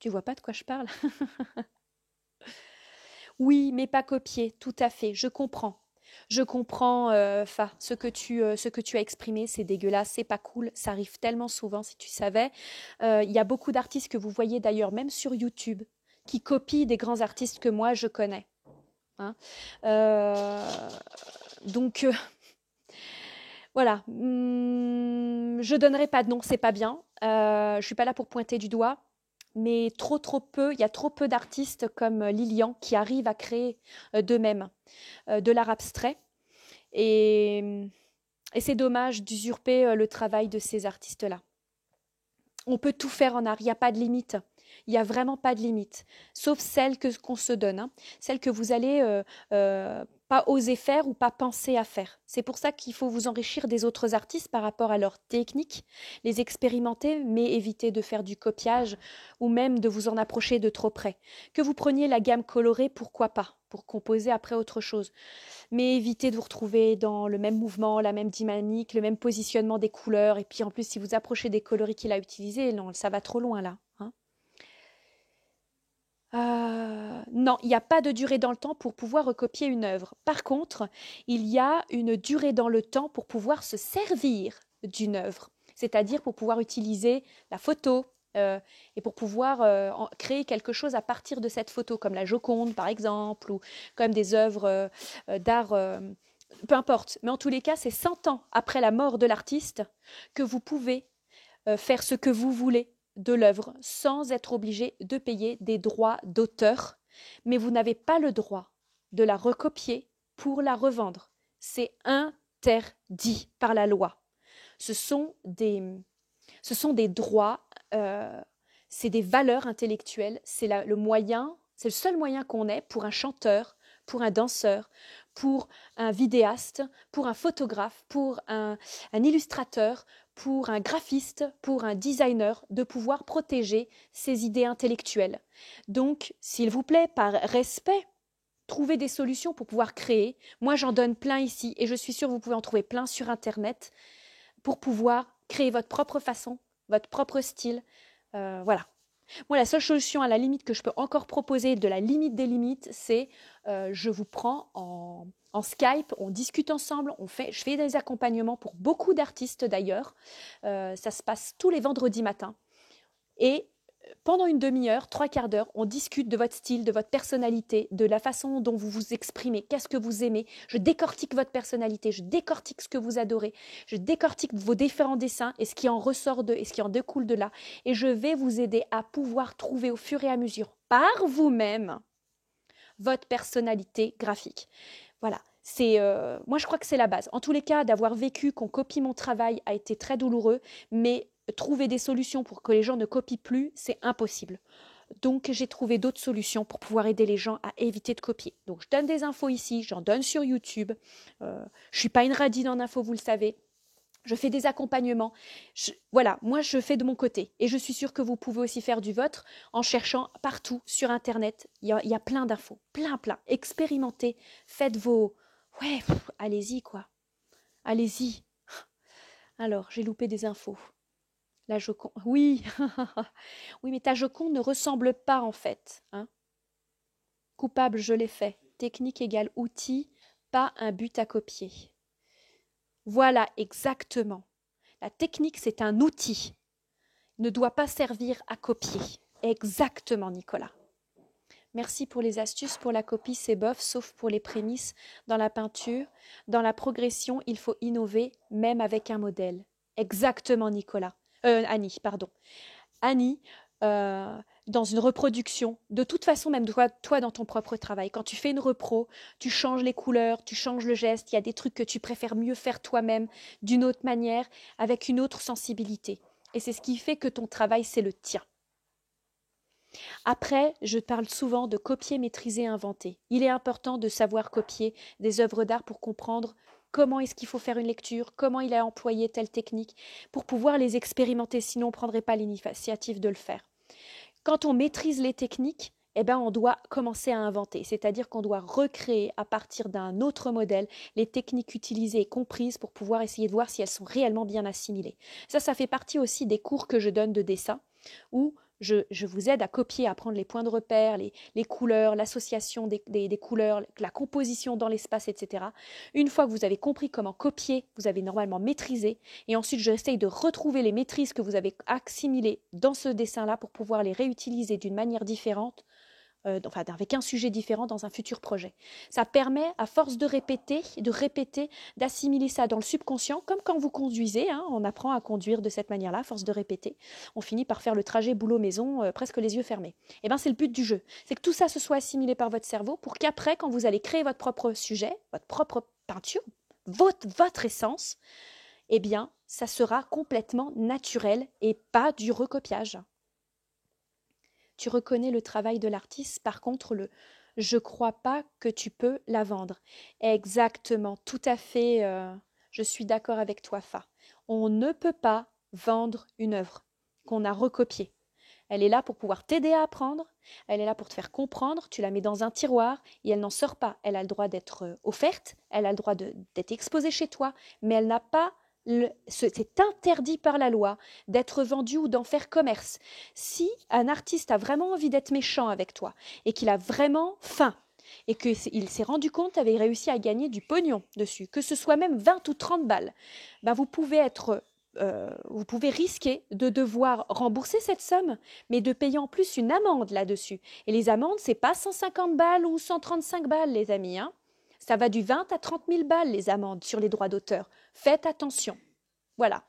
Tu vois pas de quoi je parle? Oui, mais pas copier, tout à fait. Je comprends. Je comprends, ce que tu as exprimé, c'est dégueulasse, c'est pas cool, ça arrive tellement souvent, si tu savais. Il y a beaucoup d'artistes que vous voyez d'ailleurs, même sur YouTube, qui copient des grands artistes que moi je connais. Hein. Euh, donc, voilà. Je donnerai pas de nom, c'est pas bien. Je suis pas là pour pointer du doigt. Mais trop peu, il y a trop peu d'artistes comme Lilian qui arrivent à créer d'eux-mêmes de l'art abstrait. Et, et c'est dommage d'usurper le travail de ces artistes-là. On peut tout faire en art, il n'y a pas de limite. Il n'y a vraiment pas de limite, sauf celle qu'on se donne, hein, celle que vous allez pas oser faire ou pas penser à faire. C'est pour ça qu'il faut vous enrichir des autres artistes par rapport à leurs techniques, les expérimenter, mais éviter de faire du copiage ou même de vous en approcher de trop près. Que vous preniez la gamme colorée, pourquoi pas, pour composer après autre chose. Mais évitez de vous retrouver dans le même mouvement, la même dynamique, le même positionnement des couleurs. Et puis en plus, si vous approchez des coloris qu'il a utilisés, non, ça va trop loin là. Hein. Non, il n'y a pas de durée dans le temps pour pouvoir recopier une œuvre. Par contre, il y a une durée dans le temps pour pouvoir se servir d'une œuvre, c'est-à-dire pour pouvoir utiliser la photo et pour pouvoir créer quelque chose à partir de cette photo, comme la Joconde par exemple, ou comme des œuvres d'art, peu importe. Mais en tous les cas, c'est 100 ans après la mort de l'artiste que vous pouvez faire ce que vous voulez de l'œuvre sans être obligé de payer des droits d'auteur, mais vous n'avez pas le droit de la recopier pour la revendre. C'est interdit par la loi. Ce sont des droits, c'est des valeurs intellectuelles, c'est le moyen, c'est le seul moyen qu'on ait pour un chanteur, pour un danseur, pour un vidéaste, pour un photographe, pour un illustrateur, pour un graphiste, pour un designer, de pouvoir protéger ses idées intellectuelles. Donc, s'il vous plaît, par respect, trouvez des solutions pour pouvoir créer. Moi, j'en donne plein ici et je suis sûre que vous pouvez en trouver plein sur Internet pour pouvoir créer votre propre façon, votre propre style. Voilà. Moi, la seule solution à la limite que je peux encore proposer, de la limite des limites, c'est je vous prends en Skype, on discute ensemble, je fais des accompagnements pour beaucoup d'artistes d'ailleurs. Ça se passe tous les vendredis matins. Et pendant une demi-heure, 3/4 d'heure, on discute de votre style, de votre personnalité, de la façon dont vous vous exprimez, qu'est-ce que vous aimez. Je décortique votre personnalité, je décortique ce que vous adorez, je décortique vos différents dessins et ce qui en ressort et ce qui en découle de là. Et je vais vous aider à pouvoir trouver au fur et à mesure, par vous-même, votre personnalité graphique. Voilà. Moi, je crois que c'est la base. En tous les cas, d'avoir vécu qu'on copie mon travail a été très douloureux, mais trouver des solutions pour que les gens ne copient plus, c'est impossible. Donc, j'ai trouvé d'autres solutions pour pouvoir aider les gens à éviter de copier. Donc, je donne des infos ici, j'en donne sur YouTube. Je ne suis pas une radine en info, vous le savez. Je fais des accompagnements. Voilà, moi, je fais de mon côté. Et je suis sûre que vous pouvez aussi faire du vôtre en cherchant partout sur Internet. Il y a plein d'infos, plein. Expérimentez, faites vos... Ouais, allez-y, quoi. Allez-y. Alors, j'ai loupé des infos. La Joconde. Oui, oui, mais ta Joconde ne ressemble pas en fait. Hein. Coupable, je l'ai fait. Technique égale outil, pas un but à copier. Voilà, exactement. La technique, c'est un outil. Ne doit pas servir à copier. Exactement, Nicolas. Merci pour les astuces. Pour la copie, c'est bof, sauf pour les prémices. Dans la peinture, dans la progression, il faut innover, même avec un modèle. Exactement, Nicolas. Annie, pardon. Annie, dans une reproduction, de toute façon, même toi dans ton propre travail, quand tu fais une repro, tu changes les couleurs, tu changes le geste, il y a des trucs que tu préfères mieux faire toi-même, d'une autre manière, avec une autre sensibilité. Et c'est ce qui fait que ton travail, c'est le tien. Après, je parle souvent de copier, maîtriser, inventer. Il est important de savoir copier des œuvres d'art pour comprendre comment est-ce qu'il faut faire une lecture, comment il a employé telle technique, pour pouvoir les expérimenter, sinon on ne prendrait pas l'initiative de le faire. Quand on maîtrise les techniques, eh ben, on doit commencer à inventer, c'est-à-dire qu'on doit recréer à partir d'un autre modèle les techniques utilisées et comprises pour pouvoir essayer de voir si elles sont réellement bien assimilées. Ça fait partie aussi des cours que je donne de dessin, où je vous aide à copier, à prendre les points de repère, les couleurs, l'association des couleurs, la composition dans l'espace, etc. Une fois que vous avez compris comment copier, vous avez normalement maîtrisé, et ensuite j'essaye de retrouver les maîtrises que vous avez assimilées dans ce dessin-là pour pouvoir les réutiliser d'une manière différente, avec un sujet différent dans un futur projet. Ça permet, à force de répéter, d'assimiler ça dans le subconscient, comme quand vous conduisez, on apprend à conduire de cette manière-là, à force de répéter. On finit par faire le trajet boulot-maison presque les yeux fermés. Et bien c'est le but du jeu, c'est que tout ça se soit assimilé par votre cerveau pour qu'après, quand vous allez créer votre propre sujet, votre propre peinture, votre essence, eh bien, ça sera complètement naturel et pas du recopiage. Tu reconnais le travail de l'artiste, par contre, je crois pas que tu peux la vendre. Exactement, tout à fait, je suis d'accord avec toi, Fa. On ne peut pas vendre une œuvre qu'on a recopiée. Elle est là pour pouvoir t'aider à apprendre, elle est là pour te faire comprendre, tu la mets dans un tiroir et elle n'en sort pas. Elle a le droit d'être offerte, elle a le droit d'être exposée chez toi, mais elle n'a pas c'est interdit par la loi d'être vendu ou d'en faire commerce. Si un artiste a vraiment envie d'être méchant avec toi et qu'il a vraiment faim et qu'il s'est rendu compte qu'il avait réussi à gagner du pognon dessus, que ce soit même 20 ou 30 balles, ben vous pouvez risquer de devoir rembourser cette somme, mais de payer en plus une amende là-dessus. Et les amendes, c'est pas 150 balles ou 135 balles, les amis, hein. Ça va du 20 à 30 000 balles, les amendes sur les droits d'auteur. Faites attention. Voilà.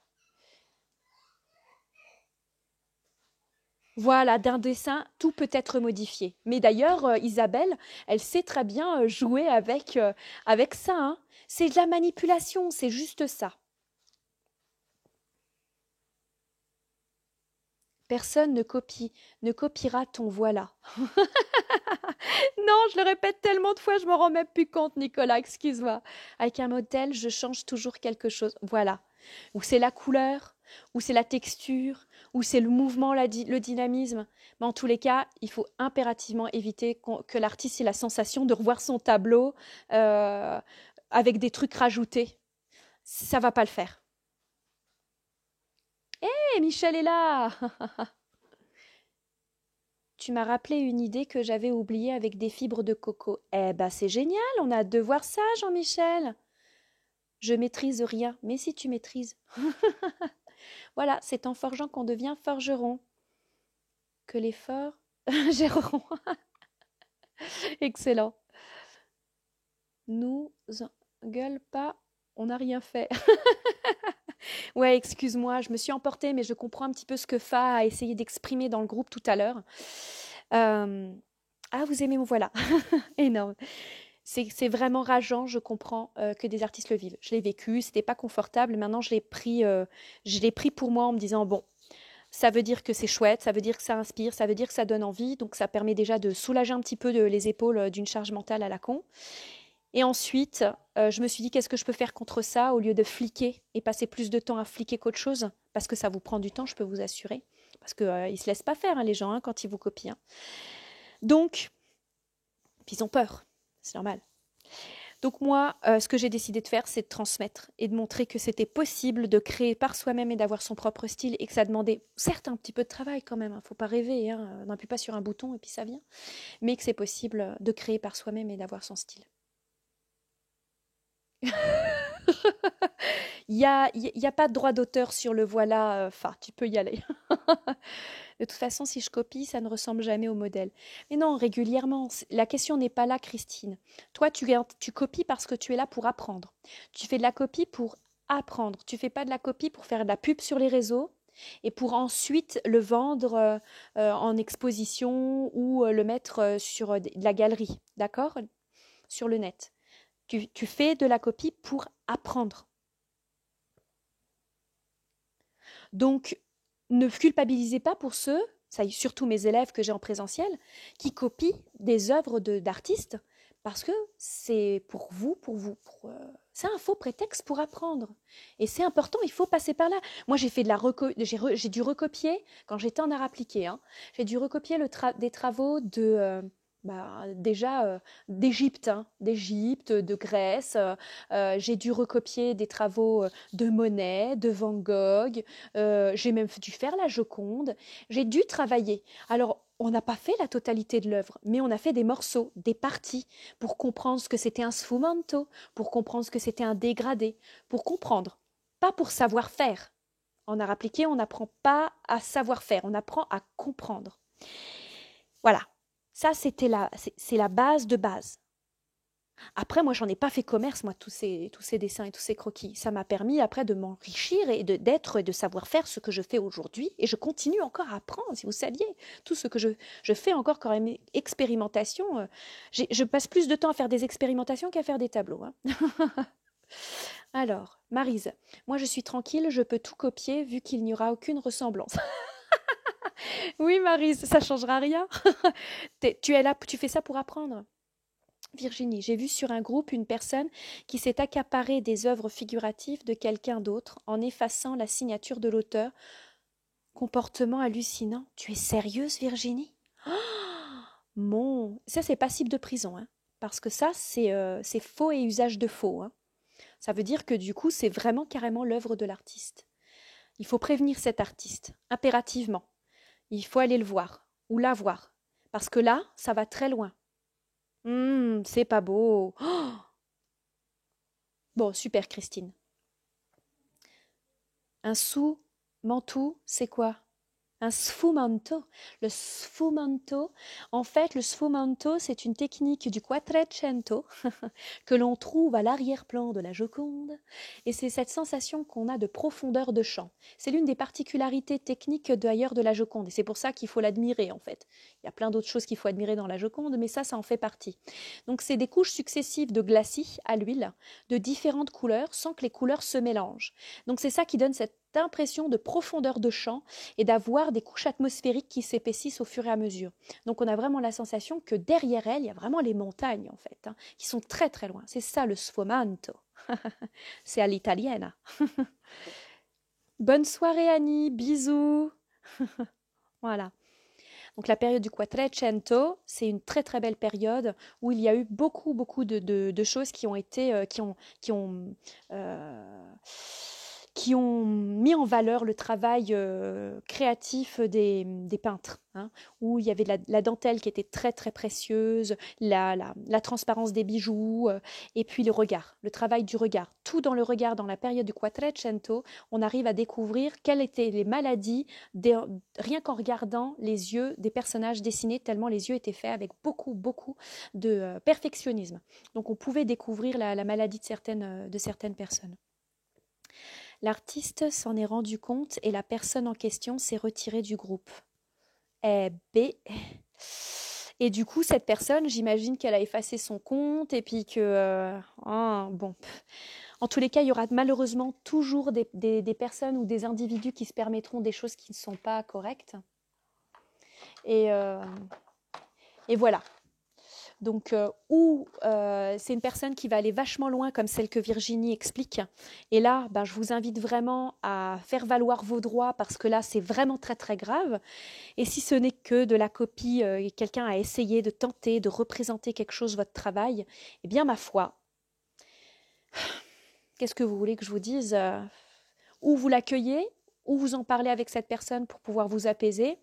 Voilà, d'un dessin, tout peut être modifié. Mais d'ailleurs, Isabelle, elle sait très bien jouer avec ça, hein. C'est de la manipulation, c'est juste ça. Personne ne copiera ton voilà. Non, je le répète tellement de fois, je m'en rends même plus compte, Nicolas, excuse-moi. Avec un modèle, je change toujours quelque chose. Voilà. Ou c'est la couleur, ou c'est la texture, ou c'est le mouvement, le dynamisme. Mais en tous les cas, il faut impérativement éviter que l'artiste ait la sensation de revoir son tableau euh, avec des trucs rajoutés. Ça va pas le faire. Hé, Michel est là. Tu m'as rappelé une idée que j'avais oubliée avec des fibres de coco. Eh ben, c'est génial, on a hâte de voir ça, Jean-Michel. Je maîtrise rien, mais si tu maîtrises. Voilà, c'est en forgeant qu'on devient forgeron. Que les forts géreront. Excellent. Nous gueule pas, on n'a rien fait. Ouais, excuse-moi, je me suis emportée, mais je comprends un petit peu ce que Fa a essayé d'exprimer dans le groupe tout à l'heure. Ah, vous aimez mon voilà. Énorme. C'est vraiment rageant, je comprends que des artistes le vivent. Je l'ai vécu, c'était pas confortable. Maintenant, je l'ai pris pour moi en me disant bon, ça veut dire que c'est chouette, ça veut dire que ça inspire, ça veut dire que ça donne envie. Donc, ça permet déjà de soulager un petit peu les épaules d'une charge mentale à la con. Et ensuite, je me suis dit qu'est-ce que je peux faire contre ça au lieu de fliquer et passer plus de temps à fliquer qu'autre chose, parce que ça vous prend du temps, je peux vous assurer, parce que ils se laissent pas faire les gens quand ils vous copient. Donc, ils ont peur, c'est normal. Donc moi, ce que j'ai décidé de faire, c'est de transmettre et de montrer que c'était possible de créer par soi-même et d'avoir son propre style et que ça demandait certes un petit peu de travail quand même, faut pas rêver, on n'appuie pas sur un bouton et puis ça vient, mais que c'est possible de créer par soi-même et d'avoir son style. Il y a pas de droit d'auteur sur le voilà, tu peux y aller. De toute façon, si je copie, ça ne ressemble jamais au modèle. Mais non, régulièrement, la question n'est pas là, Christine. Toi, tu copies parce que tu es là pour apprendre. Tu fais de la copie pour apprendre. Tu fais pas de la copie pour faire de la pub sur les réseaux et pour ensuite le vendre en exposition ou le mettre sur de la galerie, d'accord? Sur le net. Tu fais de la copie pour apprendre. Donc, ne culpabilisez pas pour ceux, ça surtout mes élèves que j'ai en présentiel, qui copient des œuvres d'artistes, parce que c'est pour vous, c'est un faux prétexte pour apprendre. Et c'est important, il faut passer par là. Moi, j'ai fait de la j'ai dû recopier, quand j'étais en art appliqué, hein, j'ai dû recopier des travaux déjà d'Égypte, hein, de Grèce. J'ai dû recopier des travaux de Monet, de Van Gogh. J'ai même dû faire la Joconde. J'ai dû travailler. Alors, on n'a pas fait la totalité de l'œuvre, mais on a fait des morceaux, des parties, pour comprendre ce que c'était un sfumanto, pour comprendre ce que c'était un dégradé, pour comprendre, pas pour savoir faire. En art appliqué, on n'apprend pas à savoir faire, on apprend à comprendre. Voilà, ça c'est la base de base. Après, moi, j'en ai pas fait commerce, moi, tous ces dessins et tous ces croquis. Ça m'a permis après de m'enrichir et d'être et de savoir faire ce que je fais aujourd'hui. Et je continue encore à apprendre, si vous saviez. Tout ce que je fais encore comme expérimentation. Je passe plus de temps à faire des expérimentations qu'à faire des tableaux. Hein. Alors, Maryse, moi je suis tranquille, je peux tout copier vu qu'il n'y aura aucune ressemblance. Oui, Maryse, ça changera rien. Tu es là, tu fais ça pour apprendre. Virginie, j'ai vu sur un groupe une personne qui s'est accaparée des œuvres figuratives de quelqu'un d'autre en effaçant la signature de l'auteur. Comportement hallucinant. Tu es sérieuse, Virginie? Ça c'est passible de prison, hein, parce que ça c'est faux et usage de faux. Hein. Ça veut dire que du coup c'est vraiment carrément l'œuvre de l'artiste. Il faut prévenir cet artiste, impérativement. Il faut aller le voir ou la voir, parce que là ça va très loin. C'est pas beau. Oh. Bon, super, Christine. Un sous-manteau, c'est quoi? Un sfumanto. Le sfumanto, en fait, le sfumanto, c'est une technique du Quattrocento que l'on trouve à l'arrière-plan de la Joconde, et c'est cette sensation qu'on a de profondeur de champ. C'est l'une des particularités techniques d'ailleurs de la Joconde, et c'est pour ça qu'il faut l'admirer en fait. Il y a plein d'autres choses qu'il faut admirer dans la Joconde, mais ça en fait partie. Donc c'est des couches successives de glacis à l'huile, de différentes couleurs, sans que les couleurs se mélangent. Donc c'est ça qui donne cette impression de profondeur de champ et d'avoir des couches atmosphériques qui s'épaississent au fur et à mesure. Donc on a vraiment la sensation que derrière elle, il y a vraiment les montagnes en fait, hein, qui sont très très loin. C'est ça le sfumanto. C'est à l'italienne. Bonne soirée Annie, bisous. Voilà. Donc la période du Quattrocento, c'est une très très belle période où il y a eu beaucoup beaucoup de choses qui ont été qui ont mis en valeur le travail créatif des peintres, hein, où il y avait la dentelle qui était très très précieuse, la transparence des bijoux, et puis le travail du regard. Tout dans le regard, dans la période du Quattrocento, on arrive à découvrir quelles étaient les maladies, rien qu'en regardant les yeux des personnages dessinés, tellement les yeux étaient faits avec beaucoup beaucoup de perfectionnisme. Donc on pouvait découvrir la maladie de certaines personnes. L'artiste s'en est rendu compte et la personne en question s'est retirée du groupe. Et du coup, cette personne, j'imagine qu'elle a effacé son compte et puis que... bon. En tous les cas, il y aura malheureusement toujours des personnes ou des individus qui se permettront des choses qui ne sont pas correctes. Et voilà. Donc, c'est une personne qui va aller vachement loin, comme celle que Virginie explique. Et là, je vous invite vraiment à faire valoir vos droits, parce que là, c'est vraiment très, très grave. Et si ce n'est que de la copie, et quelqu'un a essayé de tenter de représenter quelque chose, votre travail, eh bien, ma foi, qu'est-ce que vous voulez que je vous dise? Ou vous l'accueillez, ou vous en parlez avec cette personne pour pouvoir vous apaiser.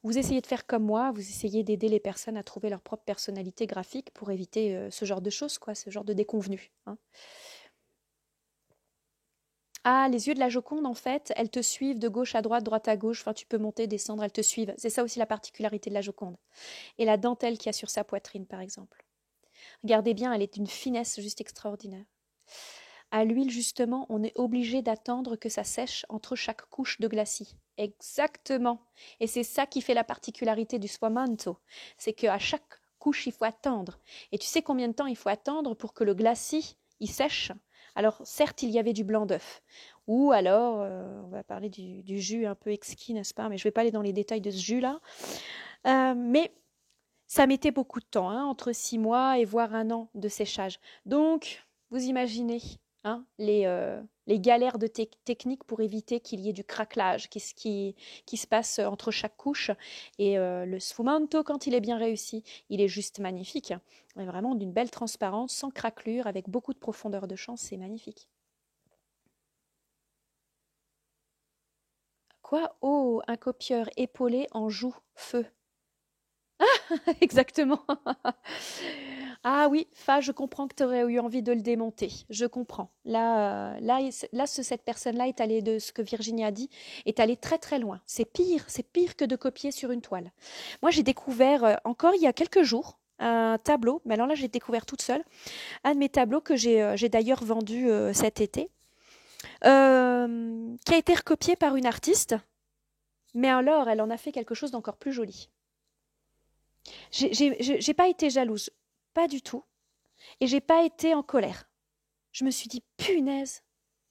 Vous essayez de faire comme moi, vous essayez d'aider les personnes à trouver leur propre personnalité graphique pour éviter ce genre de choses, quoi, ce genre de déconvenues. Hein. Ah, les yeux de la Joconde, en fait, elles te suivent de gauche à droite à gauche. Enfin, tu peux monter, descendre, elles te suivent. C'est ça aussi la particularité de la Joconde. Et la dentelle qu'il y a sur sa poitrine, par exemple. Regardez bien, elle est d'une finesse juste extraordinaire. À l'huile, justement, on est obligé d'attendre que ça sèche entre chaque couche de glacis. Exactement. Et c'est ça qui fait la particularité du sfumato. C'est qu'à chaque couche, il faut attendre. Et tu sais combien de temps il faut attendre pour que le glacis il sèche? Alors, certes, il y avait du blanc d'œuf. Ou alors, on va parler du jus un peu exquis, n'est-ce pas? Mais je ne vais pas aller dans les détails de ce jus-là. Mais ça mettait beaucoup de temps, hein, entre 6 mois et voire un an de séchage. Donc, vous imaginez hein, les galères de technique pour éviter qu'il y ait du craquelage qui se passe entre chaque couche. Et le sfumato, quand il est bien réussi, il est juste magnifique. Il est vraiment d'une belle transparence, sans craquelure, avec beaucoup de profondeur de champ, c'est magnifique. Quoi? Oh, un copieur épaulé en joue feu. Exactement. Ah oui, je comprends que tu aurais eu envie de le démonter. Je comprends. Cette personne-là est allée de ce que Virginie a dit, est allée très très loin. C'est pire que de copier sur une toile. Moi, j'ai découvert encore il y a quelques jours un tableau, mais alors là, j'ai découvert toute seule un de mes tableaux que j'ai d'ailleurs vendu cet été, qui a été recopié par une artiste, mais alors elle en a fait quelque chose d'encore plus joli. J'ai pas été jalouse, pas du tout, et j'ai pas été en colère. Je me suis dit, punaise,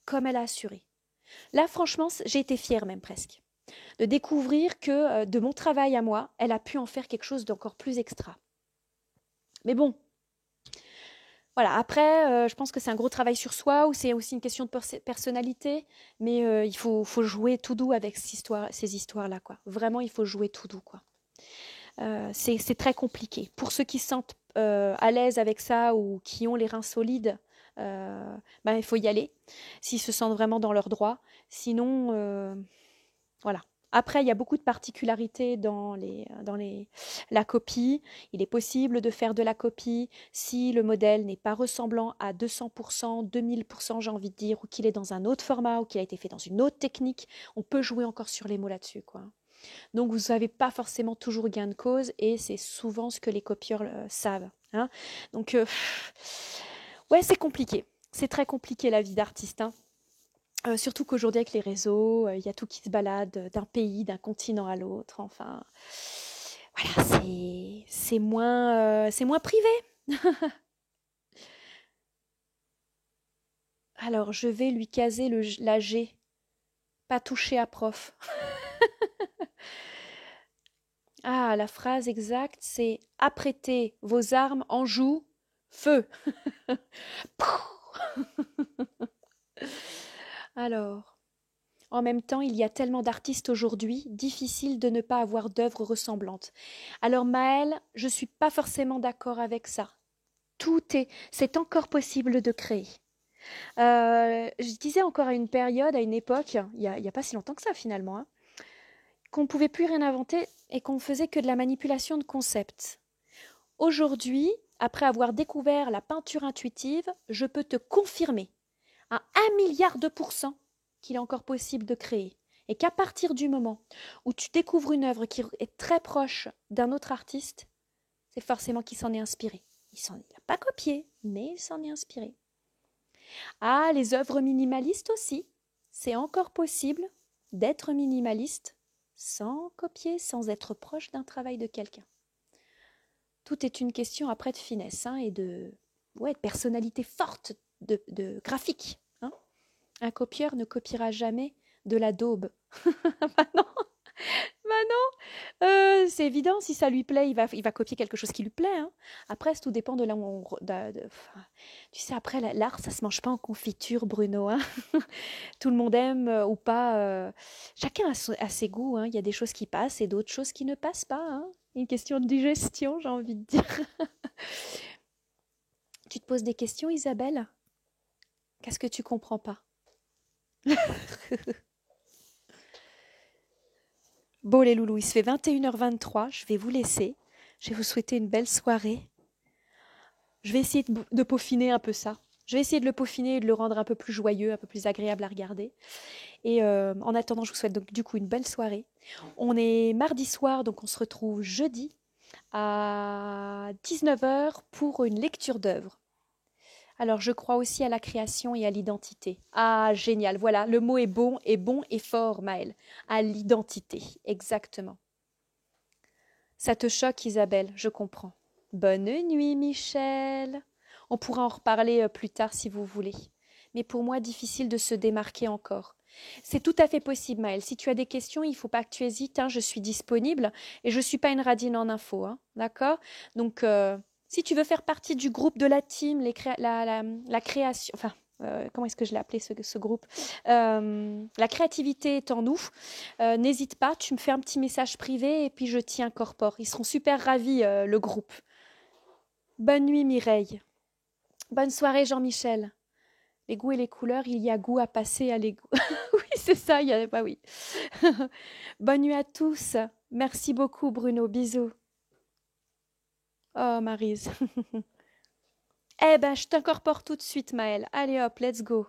comme elle a assuré. Là, franchement, j'ai été fière même presque, de découvrir que de mon travail à moi, elle a pu en faire quelque chose d'encore plus extra. Mais bon, voilà, après, je pense que c'est un gros travail sur soi, ou c'est aussi une question de personnalité, mais il faut jouer tout doux avec ces histoires-là, quoi. Vraiment, il faut jouer tout doux, quoi. C'est très compliqué. Pour ceux qui se sentent à l'aise avec ça ou qui ont les reins solides, il faut y aller, s'ils se sentent vraiment dans leurs droits. Sinon, voilà. Après, il y a beaucoup de particularités dans la copie. Il est possible de faire de la copie si le modèle n'est pas ressemblant à 200%, 2000%, j'ai envie de dire, ou qu'il est dans un autre format, ou qu'il a été fait dans une autre technique. On peut jouer encore sur les mots là-dessus, quoi. Donc, vous n'avez pas forcément toujours gain de cause, et c'est souvent ce que les copieurs savent. Hein. Donc, ouais, c'est compliqué. C'est très compliqué la vie d'artiste. Hein. Surtout qu'aujourd'hui, avec les réseaux, il y a tout qui se balade d'un pays, d'un continent à l'autre. Enfin, voilà, c'est moins privé. Alors, je vais lui caser la G. Pas toucher à prof. Ah, la phrase exacte, c'est apprêtez vos armes en joue, feu. Alors, en même temps, il y a tellement d'artistes aujourd'hui, difficile de ne pas avoir d'œuvres ressemblantes. Alors Maëlle, je ne suis pas forcément d'accord avec ça. C'est encore possible de créer. Je disais encore à une période, à une époque, il y a pas si longtemps que ça finalement, hein, qu'on ne pouvait plus rien inventer et qu'on faisait que de la manipulation de concepts. Aujourd'hui, après avoir découvert la peinture intuitive, je peux te confirmer à 1 milliard de % qu'il est encore possible de créer. Et qu'à partir du moment où tu découvres une œuvre qui est très proche d'un autre artiste, c'est forcément qu'il s'en est inspiré. Il n'a pas copié, mais il s'en est inspiré. Ah, les œuvres minimalistes aussi. C'est encore possible d'être minimaliste sans copier, sans être proche d'un travail de quelqu'un. Tout est une question après de finesse hein, et de personnalité forte, de graphique. Hein. Un copieur ne copiera jamais de la daube. Bah non, bah non. C'est évident, si ça lui plaît, il va copier quelque chose qui lui plaît. Hein. Après, tout dépend de là où on... tu sais, après, l'art, ça se mange pas en confiture, Bruno. Hein. Tout le monde aime ou pas. Chacun a ses goûts. Hein. Il y a des choses qui passent et d'autres choses qui ne passent pas. Hein. Une question de digestion, j'ai envie de dire. Tu te poses des questions, Isabelle? Qu'est-ce que tu comprends pas? Bon les loulous, il se fait 21h23, je vais vous laisser. Je vais vous souhaiter une belle soirée. Je vais essayer de peaufiner un peu ça. Je vais essayer de le peaufiner et de le rendre un peu plus joyeux, un peu plus agréable à regarder. Et en attendant, je vous souhaite donc du coup une belle soirée. On est mardi soir, donc on se retrouve jeudi à 19h pour une lecture d'œuvre. Alors, je crois aussi à la création et à l'identité. Ah, génial. Voilà, le mot est bon et fort, Maëlle. À l'identité, exactement. Ça te choque, Isabelle, je comprends. Bonne nuit, Michel. On pourra en reparler plus tard si vous voulez. Mais pour moi, difficile de se démarquer encore. C'est tout à fait possible, Maëlle. Si tu as des questions, il ne faut pas que tu hésites, hein, je suis disponible et je ne suis pas une radine en info, hein, d'accord? Donc, si tu veux faire partie du groupe de la team, la création, enfin, comment est-ce que je l'ai appelé ce groupe? La créativité est en nous. N'hésite pas, tu me fais un petit message privé et puis je t'y incorpore. Ils seront super ravis, le groupe. Bonne nuit, Mireille. Bonne soirée, Jean-Michel. Les goûts et les couleurs, il y a goût à passer à l'égout. Oui, c'est ça, il y a pas oui. Bonne nuit à tous. Merci beaucoup, Bruno. Bisous. Oh, Maryse. Eh ben, je t'incorpore tout de suite, Maëlle. Allez hop, let's go.